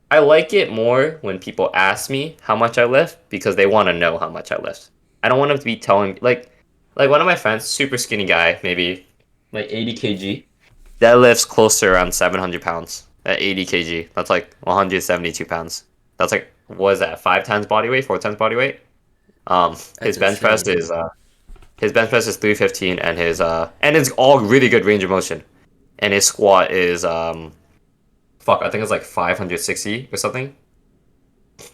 I like it more when people ask me how much I lift because they want to know how much I lift. I don't want them to be telling like one of my friends, super skinny guy, maybe like 80 kg, that lifts close to around 700 pounds at 80 kg. That's like 172 pounds. That's like, what is that, 5 times body weight, 4 times body weight? His That's bench press insane. is 315, and and it's all really good range of motion. And his squat is fuck, I think it's like 560 or something.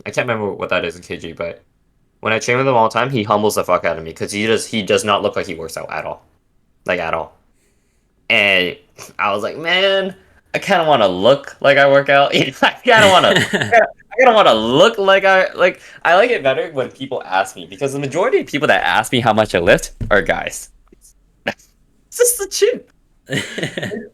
I can't remember what that is in kg, but when I train with him all the time, he humbles the fuck out of me because he does not look like he works out at all, like at all. And I was like, man, I kind of want to look like I work out. I kind of want to. I kind of want to look like I like it better when people ask me because the majority of people that ask me how much I lift are guys. It's just the truth.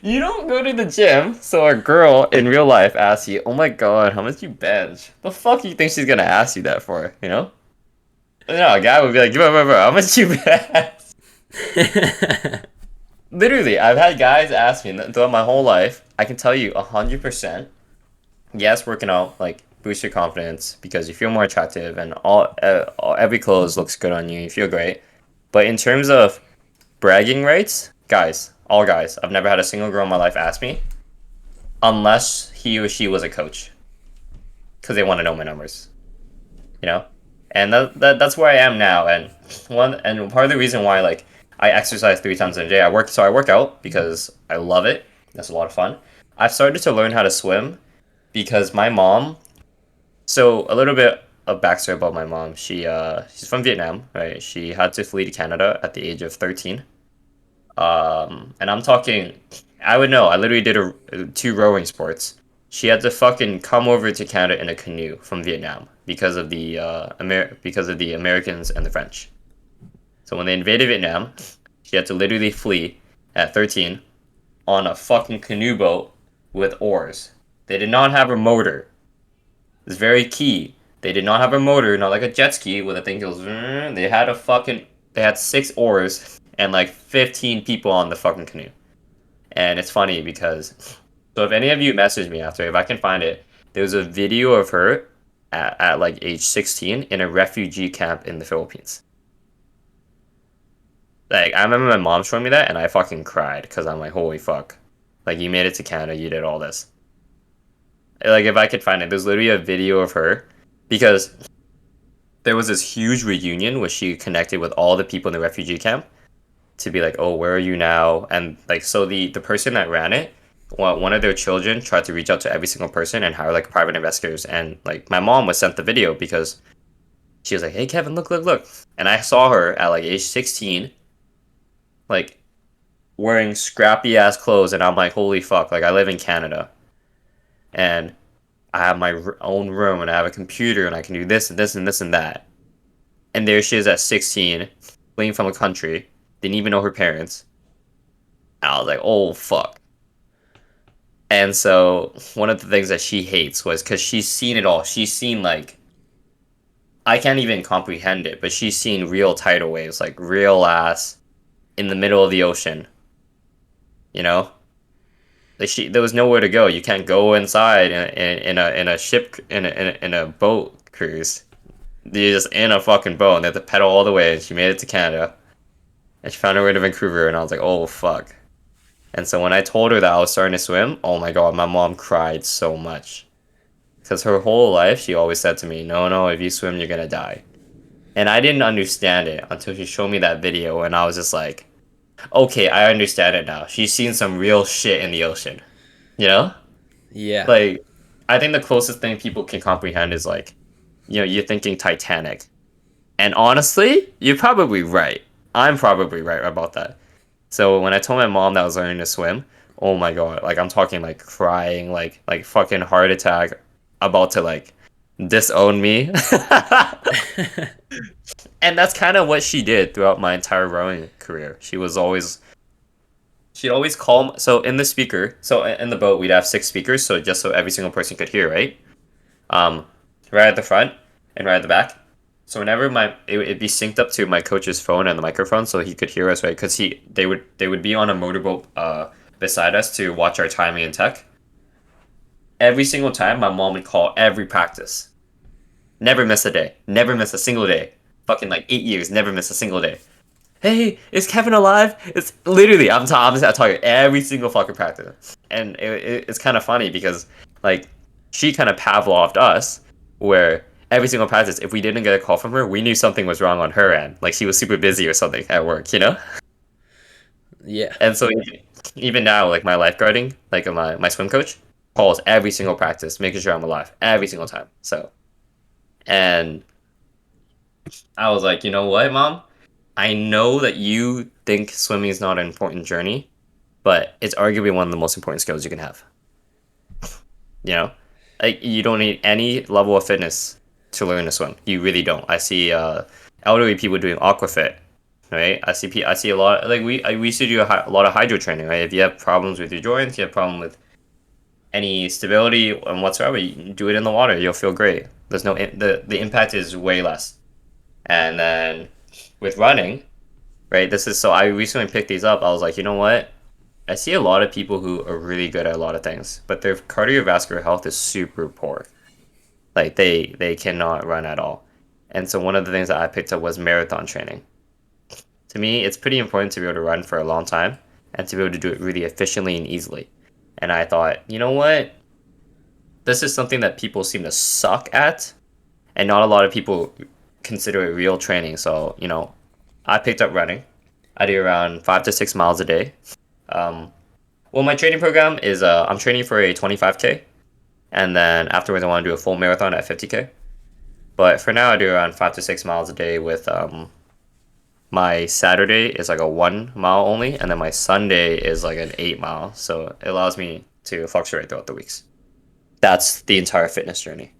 You don't go to the gym, so a girl in real life asks you, "Oh my god, how much you bench?" The fuck you think she's gonna ask you that for? You know? No, a guy would be like, bro, how much you bench?" Literally, I've had guys ask me throughout my whole life. I can tell you 100%. Yes, working out like boosts your confidence because you feel more attractive, and every clothes looks good on you. You feel great. But in terms of bragging rights, guys, all guys, I've never had a single girl in my life ask me unless he or she was a coach because they want to know my numbers. You know, and that's where I am now. And part of the reason why like I exercise 3 times a day, I work out because I love it. That's a lot of fun. I've started to learn how to swim because my mom. So a little bit of backstory about my mom. She's from Vietnam, right? She had to flee to Canada at the age of 13. And I'm talking, I would know. I literally did 2 rowing sports. She had to fucking come over to Canada in a canoe from Vietnam because of the because of the Americans and the French. So when they invaded Vietnam, she had to literally flee at 13 on a fucking canoe boat with oars. They did not have a motor. It's very key. They did not have a motor, not like a jet ski with a thing goes. They had a fucking. They had 6 oars and like 15 people on the fucking canoe. And it's funny because, so if any of you message me after, if I can find it, there was a video of her at like age 16 in a refugee camp in the Philippines. Like, I remember my mom showing me that, and I fucking cried because I'm like, holy fuck. Like, you made it to Canada, you did all this. Like, if I could find it, there's literally a video of her because there was this huge reunion where she connected with all the people in the refugee camp to be like, oh, where are you now? And like, so the person that ran it, one of their children tried to reach out to every single person and hire like private investigators. And like, my mom was sent the video because she was like, hey, Kevin, look, look, look. And I saw her at like age 16, like wearing scrappy ass clothes. And I'm like, holy fuck, like I live in Canada and I have my own room and I have a computer and I can do this and this and this and that. And there she is at 16, fleeing from a country, didn't even know her parents. And I was like, oh fuck. And so one of the things that she hates was because she's seen it all. She's seen like I can't even comprehend it, but she's seen real tidal waves, like real ass in the middle of the ocean. You know, like there was nowhere to go. You can't go inside in a ship in a boat cruise. You're just in a fucking boat and they have to pedal all the way. And she made it to Canada, and she found her way to Vancouver. And I was like, oh fuck. And so when I told her that I was starting to swim, oh my god, my mom cried so much. Because her whole life, she always said to me, no, no, if you swim, you're gonna die. And I didn't understand it until she showed me that video, and I was just like, okay, I understand it now. She's seen some real shit in the ocean. You know? Yeah. Like, I think the closest thing people can comprehend is like, you're thinking Titanic. And honestly, you're probably right. I'm probably right about that. So when I told my mom that I was learning to swim, oh my god, like I'm talking like crying, like fucking heart attack, about to like disown me. And that's kind of what she did throughout my entire rowing career. She'd always call. So in the speaker, so in the boat we'd have 6 speakers, so just so every single person could hear, right? Um, right at the front and right at the back. So whenever it'd be synced up to my coach's phone and the microphone, so he could hear us, right? Because they would be on a motorboat beside us to watch our timing and tech. Every single time, my mom would call every practice. Never miss a day. Never miss a single day. Fucking like 8 years, never miss a single day. Hey, is Kevin alive? It's literally I'm talking every single fucking practice, and it's kind of funny because like she kind of Pavloved us, where every single practice, if we didn't get a call from her, we knew something was wrong on her end, like she was super busy or something at work, you know. Yeah. And so even now, like my lifeguarding, like my swim coach calls every single practice, making sure I'm alive every single time. So, and I was like, you know what, mom? I know that you think swimming is not an important journey, but it's arguably one of the most important skills you can have. You know, like you don't need any level of fitness to learn to swim. You really don't. I see elderly people doing aquafit, right? I see a lot. Like we used to do a lot of hydro training, right? If you have problems with your joints, you have problem with any stability and whatsoever, you do it in the water. You'll feel great. There's no the impact is way less. And then with running, right? This is so I recently picked these up. I was like, you know what? I see a lot of people who are really good at a lot of things, but their cardiovascular health is super poor. Like they cannot run at all. And so one of the things that I picked up was marathon training. To me, it's pretty important to be able to run for a long time and to be able to do it really efficiently and easily. And I thought, you know what? This is something that people seem to suck at, and not a lot of people consider it real training. So, I picked up running. I do around 5 to 6 miles a day. Um, well, my training program is I'm training for a 25K, and then afterwards I want to do a full marathon at 50K. But for now, I do around 5 to 6 miles a day with my Saturday is like a 1 mile only, and then my Sunday is like an 8 mile. So it allows me to fluctuate throughout the weeks. That's the entire fitness journey.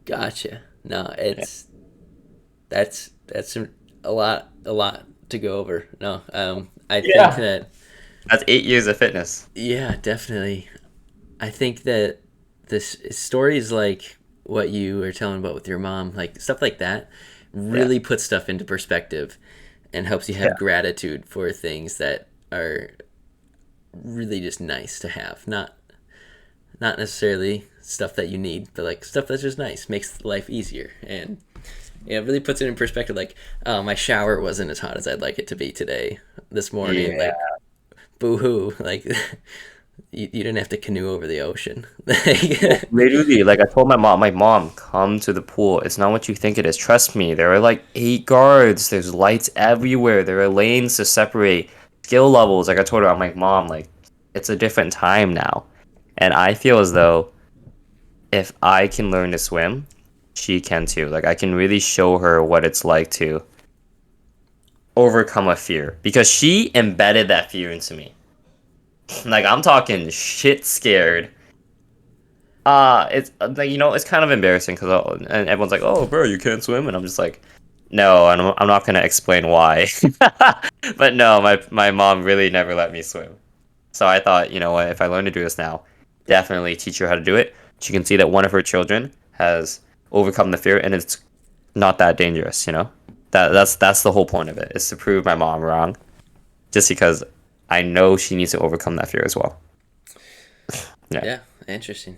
Gotcha. No, Yeah. that's a lot to go over. No, I think Yeah. that That's 8 years of fitness. yeah, definitely. I think that this stories like what you were telling about with your mom, like stuff like that, Yeah. really puts stuff into perspective and helps you Yeah. have gratitude for things that are really just nice to have. Not necessarily stuff that you need, but like stuff that's just nice, makes life easier. And yeah, it really puts it in perspective. Like, oh, my shower wasn't as hot as I'd like it to be today, this morning. Yeah. Like, boo hoo. Like, you didn't have to canoe over the ocean. Like, Literally, like I told my mom, come to the pool. It's not what you think it is. Trust me. There are like 8 guards. There's lights everywhere. There are lanes to separate skill levels. Like I told her, I'm like, Mom, like it's a different time now. And I feel as though if I can learn to swim, she can too. Like I can really show her what it's like to overcome a fear because she embedded that fear into me. Like I'm talking shit scared. It's like it's kind of embarrassing because and everyone's like, "Oh, bro, you can't swim," and I'm just like, "No," and I'm not gonna explain why. But no, my mom really never let me swim. So I thought, you know what, if I learn to do this now, definitely teach her how to do it. She can see that one of her children has overcome the fear, and it's not that dangerous. That's the whole point of it, is to prove my mom wrong, just because I know she needs to overcome that fear as well. Yeah. yeah, interesting.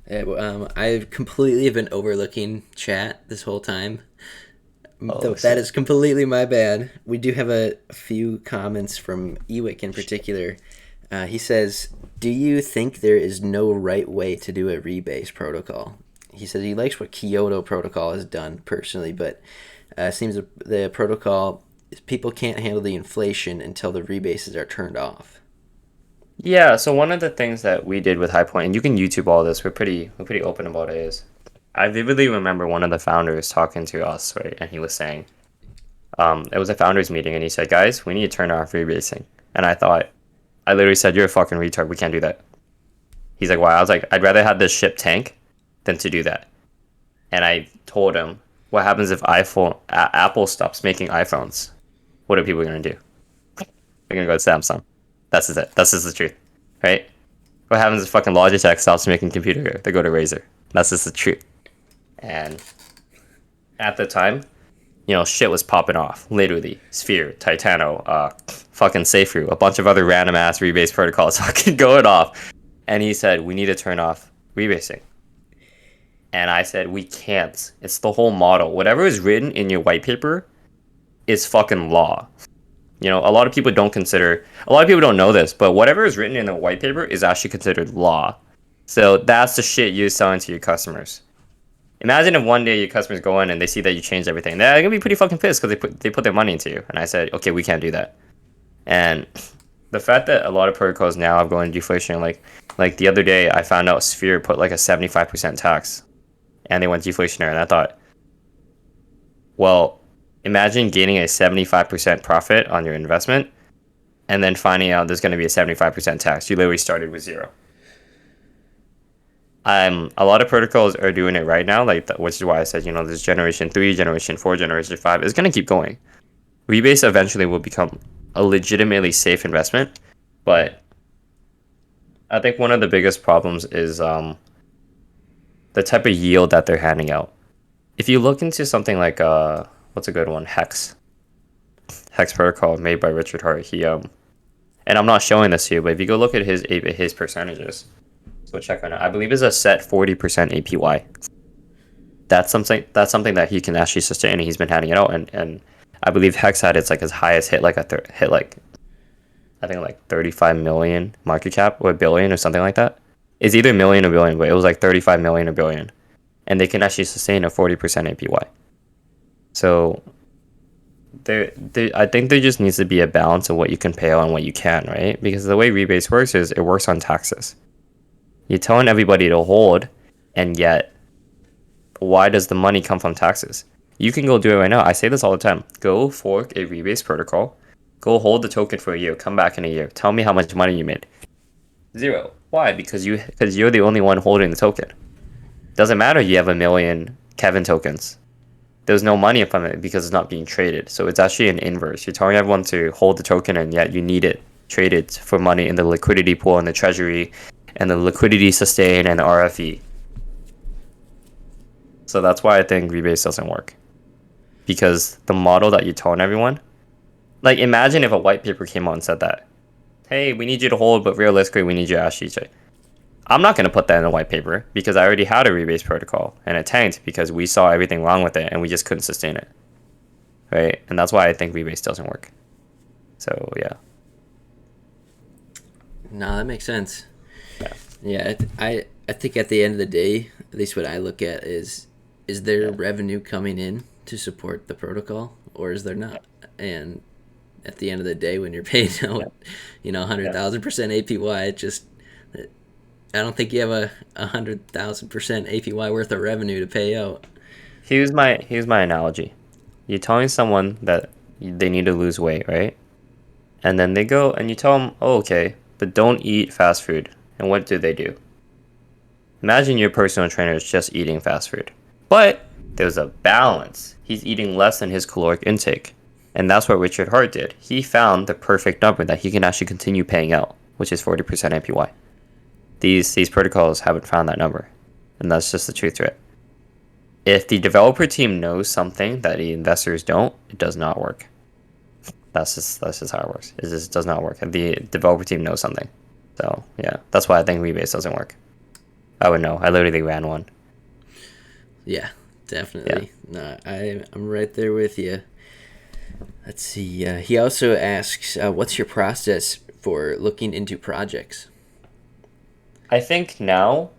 Yeah, I completely have been overlooking chat this whole time. Oh, That shit. is completely my bad. We do have a few comments from Ewick in particular. He says, "Do you think there is no right way to do a rebase protocol?" He says he likes what Kyoto protocol has done personally, but seems the protocol people can't handle the inflation until the rebases are turned off. Yeah, so one of the things that we did with High Point, and you can YouTube all this, we're pretty open about it, is I vividly remember one of the founders talking to us, right? And he was saying, it was a founders meeting, and he said, "Guys, we need to turn off rebasing." And I literally said, "You're a fucking retard. We can't do that." He's like, "Why?" I was like, "I'd rather have this ship tank than to do that." And I told him, "What happens if Apple stops making iPhones? What are people gonna do? They're gonna go to Samsung. That's just it. That's just the truth, right? What happens if fucking Logitech stops making computer? They go to Razer. That's just the truth." And at the time, shit was popping off. Literally, Sphere, Titano, fucking Saferu, a bunch of other random ass rebase protocols fucking going off. And he said, "We need to turn off rebasing." And I said, "We can't. It's the whole model. Whatever is written in your white paper is fucking law." A lot of people don't know this, but whatever is written in the white paper is actually considered law. So that's the shit you're selling to your customers. Imagine if one day your customers go in and they see that you changed everything. They're gonna be pretty fucking pissed because they put their money into you. And I said, okay, we can't do that. And the fact that a lot of protocols now have going deflation, like the other day, I found out Sphere put like a 75% tax, and they went deflationary. And I thought, well, imagine gaining a 75% profit on your investment, and then finding out there's going to be a 75% tax. You literally started with zero. A lot of protocols are doing it right now, which is why I said, there's generation 3, generation 4, generation 5. It's going to keep going. Rebase eventually will become a legitimately safe investment, but I think one of the biggest problems is the type of yield that they're handing out. If you look into something like what's a good one, Hex protocol made by Richard Hart, and I'm not showing this to you, but if you go look at his percentages, so check on it. I believe it's a set 40% APY. That's something that he can actually sustain, and he's been handing it out, and I believe Hex had its like his highest hit like I think like 35 million market cap or a billion or something like that. It's either million or billion, but it was like 35 million or billion, and they can actually sustain a 40% APY. So I think there just needs to be a balance of what you can pay out and what you can, right? Because the way rebase works is it works on taxes. You're telling everybody to hold, and yet, why does the money come from taxes? You can go do it right now. I say this all the time. Go fork a rebase protocol. Go hold the token for a year. Come back in a year. Tell me how much money you made. Zero. Why? Because you're the only one holding the token. Doesn't matter. You have a million Kevin tokens. There's no money from it because it's not being traded. So it's actually an inverse. You're telling everyone to hold the token, and yet you need it traded for money in the liquidity pool in the treasury, and the liquidity sustain and the RFE. So that's why I think rebase doesn't work. Because the model that you told everyone, like imagine if a white paper came out and said that, hey, we need you to hold, but realistically, we need you to ask CJ. I'm not going to put that in a white paper because I already had a rebase protocol and it tanked because we saw everything wrong with it and we just couldn't sustain it. Right? And that's why I think rebase doesn't work. So, yeah. No, that makes sense. Yeah. Yeah, I think at the end of the day, at least what I look at is there revenue coming in to support the protocol, or is there not? And at the end of the day, when you're paid out, 100,000% APY, it just, I don't think you have a 100,000% APY worth of revenue to pay out. Here's my analogy. You're telling someone that they need to lose weight, right? And then they go and you tell them, oh, okay, but don't eat fast food. And what do? Imagine your personal trainer is just eating fast food. But there's a balance. He's eating less than his caloric intake. And that's what Richard Hart did. He found the perfect number that he can actually continue paying out, which is 40% APY. These protocols haven't found that number. And that's just the truth to it. If the developer team knows something that the investors don't, it does not work. That's just how it works. It just does not work. If the developer team knows something. So, yeah. That's why I think rebase doesn't work. I would know. I literally ran one. Yeah, definitely. Yeah. No, I'm right there with you. Let's see. He also asks, what's your process for looking into projects? I think now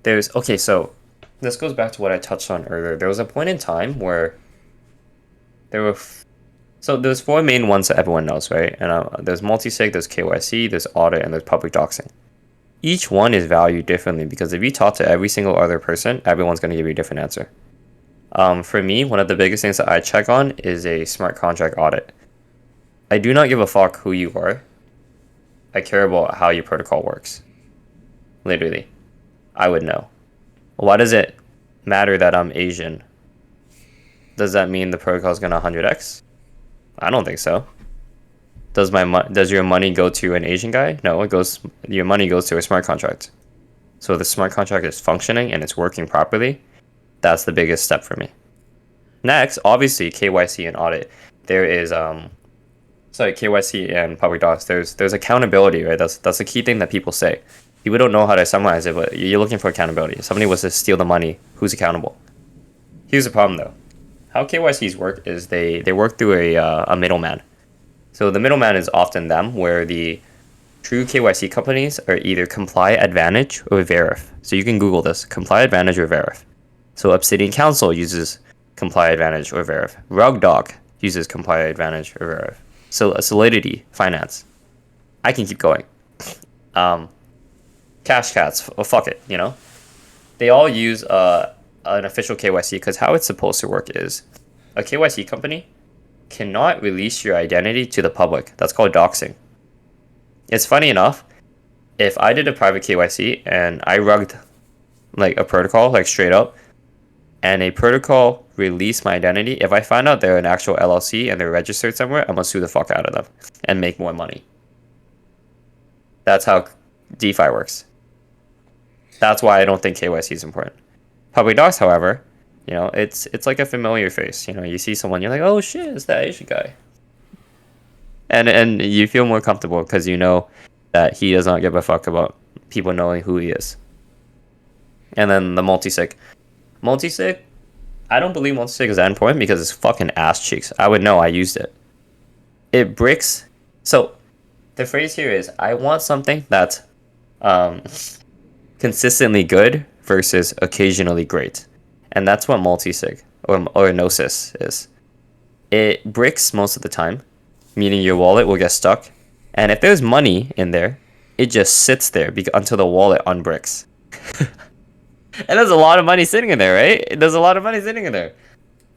so this goes back to what I touched on earlier. There was a point in time where there's four main ones that everyone knows, right? And there's multi-sig, there's KYC, there's audit, and there's public doxing. Each one is valued differently because if you talk to every single other person, everyone's going to give you a different answer. For me, one of the biggest things that I check on is a smart contract audit. I do not give a fuck who you are. I care about how your protocol works. Literally. I would know. Why does it matter that I'm Asian? Does that mean the protocol is going to 100x? I don't think so. Does your money go to an Asian guy? No, your money goes to a smart contract. So the smart contract is functioning and it's working properly. That's the biggest step for me. Next, obviously KYC and audit. There is KYC and public docs. There's accountability, right? That's a key thing that people say. People don't know how to summarize it, but you're looking for accountability. If somebody was to steal the money, who's accountable? Here's the problem though. How KYCs work is they work through a middleman. So the middleman is often them, where the true KYC companies are either Comply Advantage or Verif. So you can Google this, Comply Advantage or Verif. So Obsidian Council uses Comply Advantage or Verif. RugDoc uses Comply Advantage or Verif. So Solidity Finance. I can keep going. Cash Cats, fuck it, They all use an official KYC because how it's supposed to work is a KYC company cannot release your identity to the public. That's called doxing. It's funny enough, if I did a private KYC and I rugged like a protocol, like straight up, and a protocol released my identity, if I find out they're an actual LLC and they're registered somewhere, I'm gonna sue the fuck out of them and make more money. That's how DeFi works. That's why I don't think KYC is important. Public docs, however, it's like a familiar face. You see someone, you're like, oh shit, it's that Asian guy. And you feel more comfortable because you know that he does not give a fuck about people knowing who he is. And then the multi-sig. Multi-sig, I don't believe multi-sig is that important because it's fucking ass cheeks. I would know, I used it. It bricks. So the phrase here is, I want something that's consistently good versus occasionally great. And that's what multi-sig or Gnosis is. It bricks most of the time, meaning your wallet will get stuck. And if there's money in there, it just sits there until the wallet unbricks. And there's a lot of money sitting in there, right? There's a lot of money sitting in there.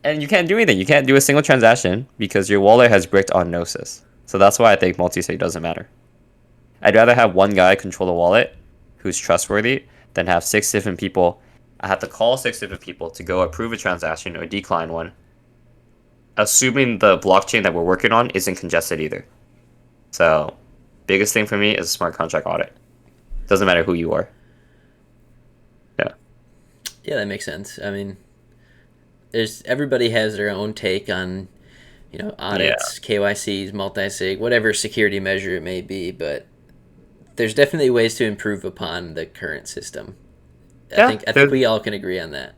And you can't do anything. You can't do a single transaction because your wallet has bricked on Gnosis. So that's why I think multi-sig doesn't matter. I'd rather have one guy control the wallet who's trustworthy than have 6 different people. I have to call 6 different people to go approve a transaction or decline one, assuming the blockchain that we're working on isn't congested either. So, biggest thing for me is a smart contract audit. Doesn't matter who you are. Yeah. Yeah, that makes sense. I mean, there's everybody has their own take on, Yeah. audits, KYCs, multi-sig, whatever security measure it may be, but there's definitely ways to improve upon the current system. I Yeah. think I think we all can agree on that.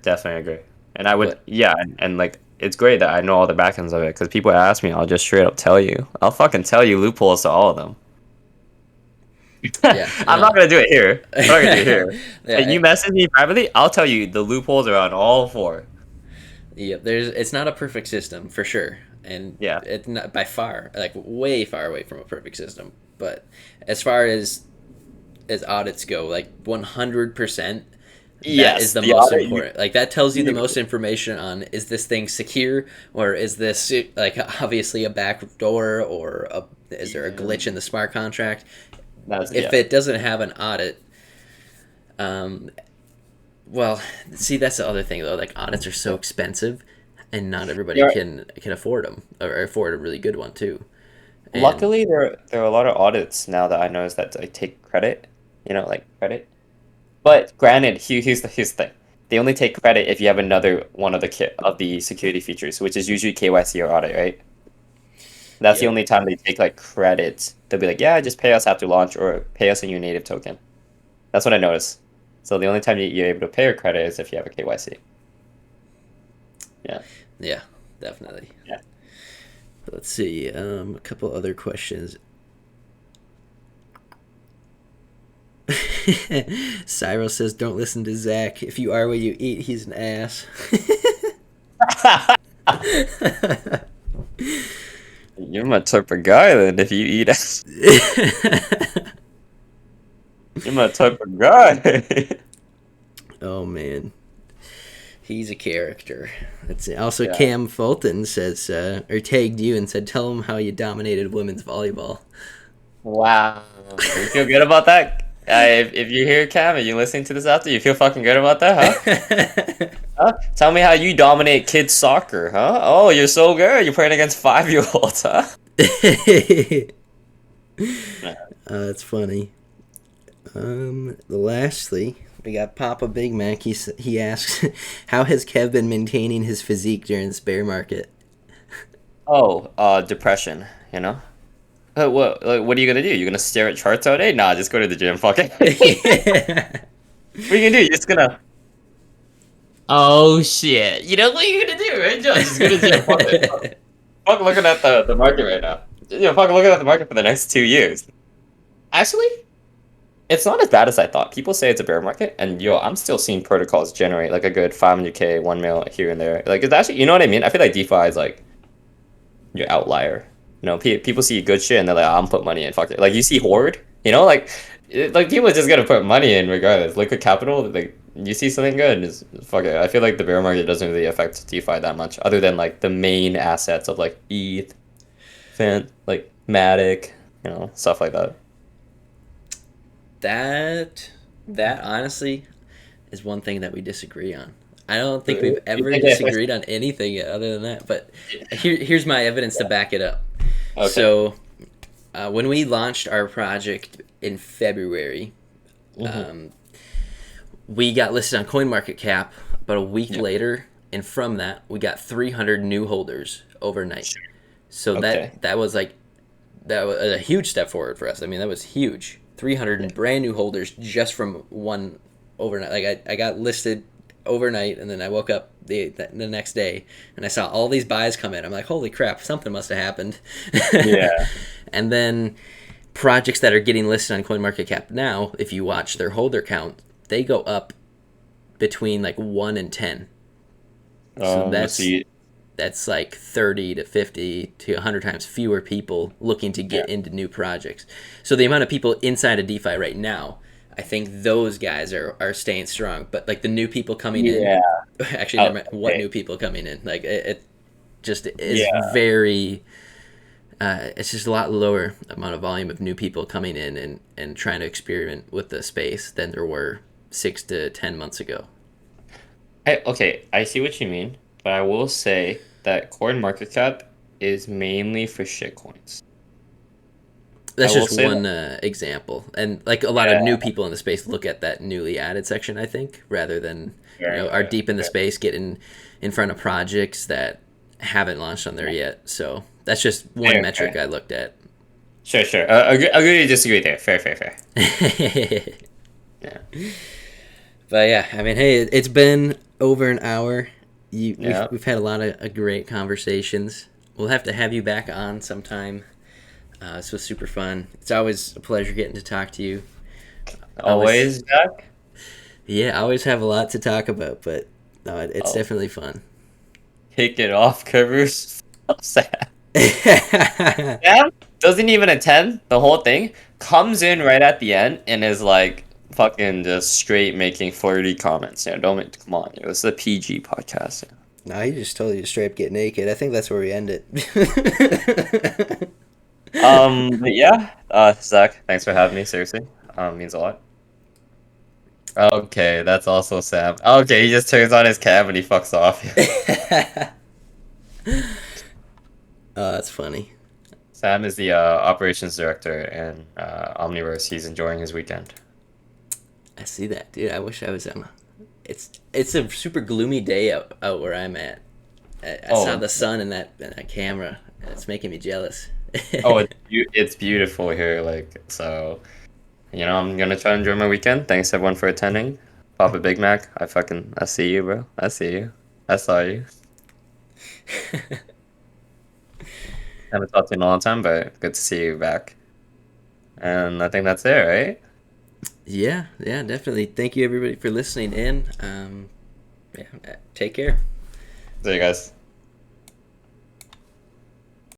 Definitely agree. And I would, But yeah, and like it's great that I know all the backends of it because people ask me, I'll just straight up tell you. I'll fucking tell you loopholes to all of them. yeah, I'm not no. gonna do it here. I'm not gonna do it here. And Yeah, you message me privately, I'll tell you the loopholes are on all four. yeah, it's not a perfect system for sure, and Yeah. it's not by far, like way far away from a perfect system. But as far as audits go, like 100%, that is Yes, the the most audit. important. Like that tells you the You, most information on, is this thing secure, or is this like obviously a back door, or is there a glitch in the smart contract? that's If yeah. it doesn't have an audit, um, well, see, that's the other thing though. Like audits are so expensive, and not everybody There, can afford them, or afford a really good one too. And luckily, there are a lot of audits now that I noticed that like take credit. Like credit. But granted, here's the thing. They only take credit if you have another one of the security features, which is usually KYC or audit, right? That's the yep, only time they take like credit. They'll be like, yeah, just pay us after launch or pay us in your native token. That's what I noticed. So the only time you're able to pay your credit is if you have a KYC. Yeah. yeah, definitely. Yeah. Let's see, a couple other questions. Cyril says, "Don't listen to Zach. If you are what you eat, he's an ass." You're my type of guy then if you eat ass. You're my type of guy. Oh man, he's a character. That's it. Also, Yeah. Cam Fulton says, or tagged you and said, "Tell him how you dominated women's volleyball." Wow. You feel good about that? If you're here, Cam, and you're listening to this after, you feel fucking good about that, huh? Huh? Tell me how you dominate kids soccer, huh? Oh, you're so good. You're playing against 5-year-olds, huh? That's funny. Lastly, we got Papa Big Mac. He asks, "How has Kev been maintaining his physique during this bear market?" Oh, depression, you know? What are you gonna do? You're gonna stare at charts all day? Nah, just go to the gym, fuck it. Yeah. What are you gonna do? You're just gonna. Oh shit! You know what you're gonna do, right? Just go to the gym, fuck it. Fuck looking at the market right now. Fuck looking at the market for the next 2 years. Actually, it's not as bad as I thought. People say it's a bear market, and I'm still seeing protocols generate like a good 500K, 1 mil here and there. Like it's actually, you know what I mean? I feel like DeFi is like your outlier. People see good shit and they're like, I'm put money in. Fuck it. Like you see Horde, like people are just gonna put money in regardless. Liquid capital, like you see something good, is fuck it. I feel like the bear market doesn't really affect DeFi that much, other than like the main assets of like ETH, like Matic, stuff like that. That honestly is one thing that we disagree on. I don't think You we've ever think it affects? disagreed on anything yet other than that. But here's my evidence to back it up. Okay. So when we launched our project in February, Hmm. um, we got listed on CoinMarketCap about a week Yeah. later, and from that we got 300 new holders overnight. So Okay. that was like, that was a huge step forward for us. I mean, that was huge. 300 brand new holders just from one overnight. Like I got listed overnight, and then I woke up the next day and I saw all these buys come in. I'm like, holy crap, something must have happened. Yeah. And then projects that are getting listed on CoinMarketCap now, if you watch their holder count, they go up between like 1 and 10. So Let's see. that's like 30 to 50 to 100 times fewer people looking to Yeah. get into new projects. So the amount of people inside of DeFi right now, I think those guys are staying strong. But like the new people coming in, Yeah. actually, Oh, never mind, what okay. new people coming in? Like it just is Yeah. very. It's just a lot lower amount of volume of new people coming in and trying to experiment with the space than there were 6 to 10 months ago. Okay, I see what you mean, but I will say that coin market cap is mainly for shitcoins. I that's will just say one that. example, and like a lot of new Yeah, people in the space look at that newly added section, I think, rather than right, are right, deep in the right. space, getting in front of projects that haven't launched on there yet. So that's just one Fair, metric fair. I looked at. Sure, sure. Agree to disagree there. Fair, fair, fair. Yeah, But yeah, I mean, hey, it's been over an hour. yeah. We've had a lot of great conversations. We'll have to have you back on sometime. This was super fun. It's always a pleasure getting to talk to you. Always, Always, Jack. yeah, I always have a lot to talk about, but no, it's Oh, definitely fun. kick it off, covers. Sad. Sam doesn't even attend the whole thing. Comes in right at the end and is like fucking just straight making flirty comments. Yeah, don't make, come on. It was a PG podcast. No, he just told you to straight up get naked. I think that's where we end it. But yeah, Zach, thanks for having me. Seriously, means a lot. Okay, that's also Sam. Okay, he just turns on his cam and he fucks off. Oh, that's funny. Sam is the operations director in OmniVerse. He's enjoying his weekend. I see that, dude. I wish I was on. It's a super gloomy day out where I'm at. I saw Oh, the sun in that camera. And it's making me jealous. oh, it's beautiful here. Like so, I'm gonna try and enjoy my weekend. Thanks everyone for attending. Papa Big Mac. I see you, bro. I see you. I saw you. Haven't talked to you in a long time, but good to see you back. And I think that's it, right? Yeah, yeah, definitely. Thank you everybody for listening in. Yeah, take care. See you guys.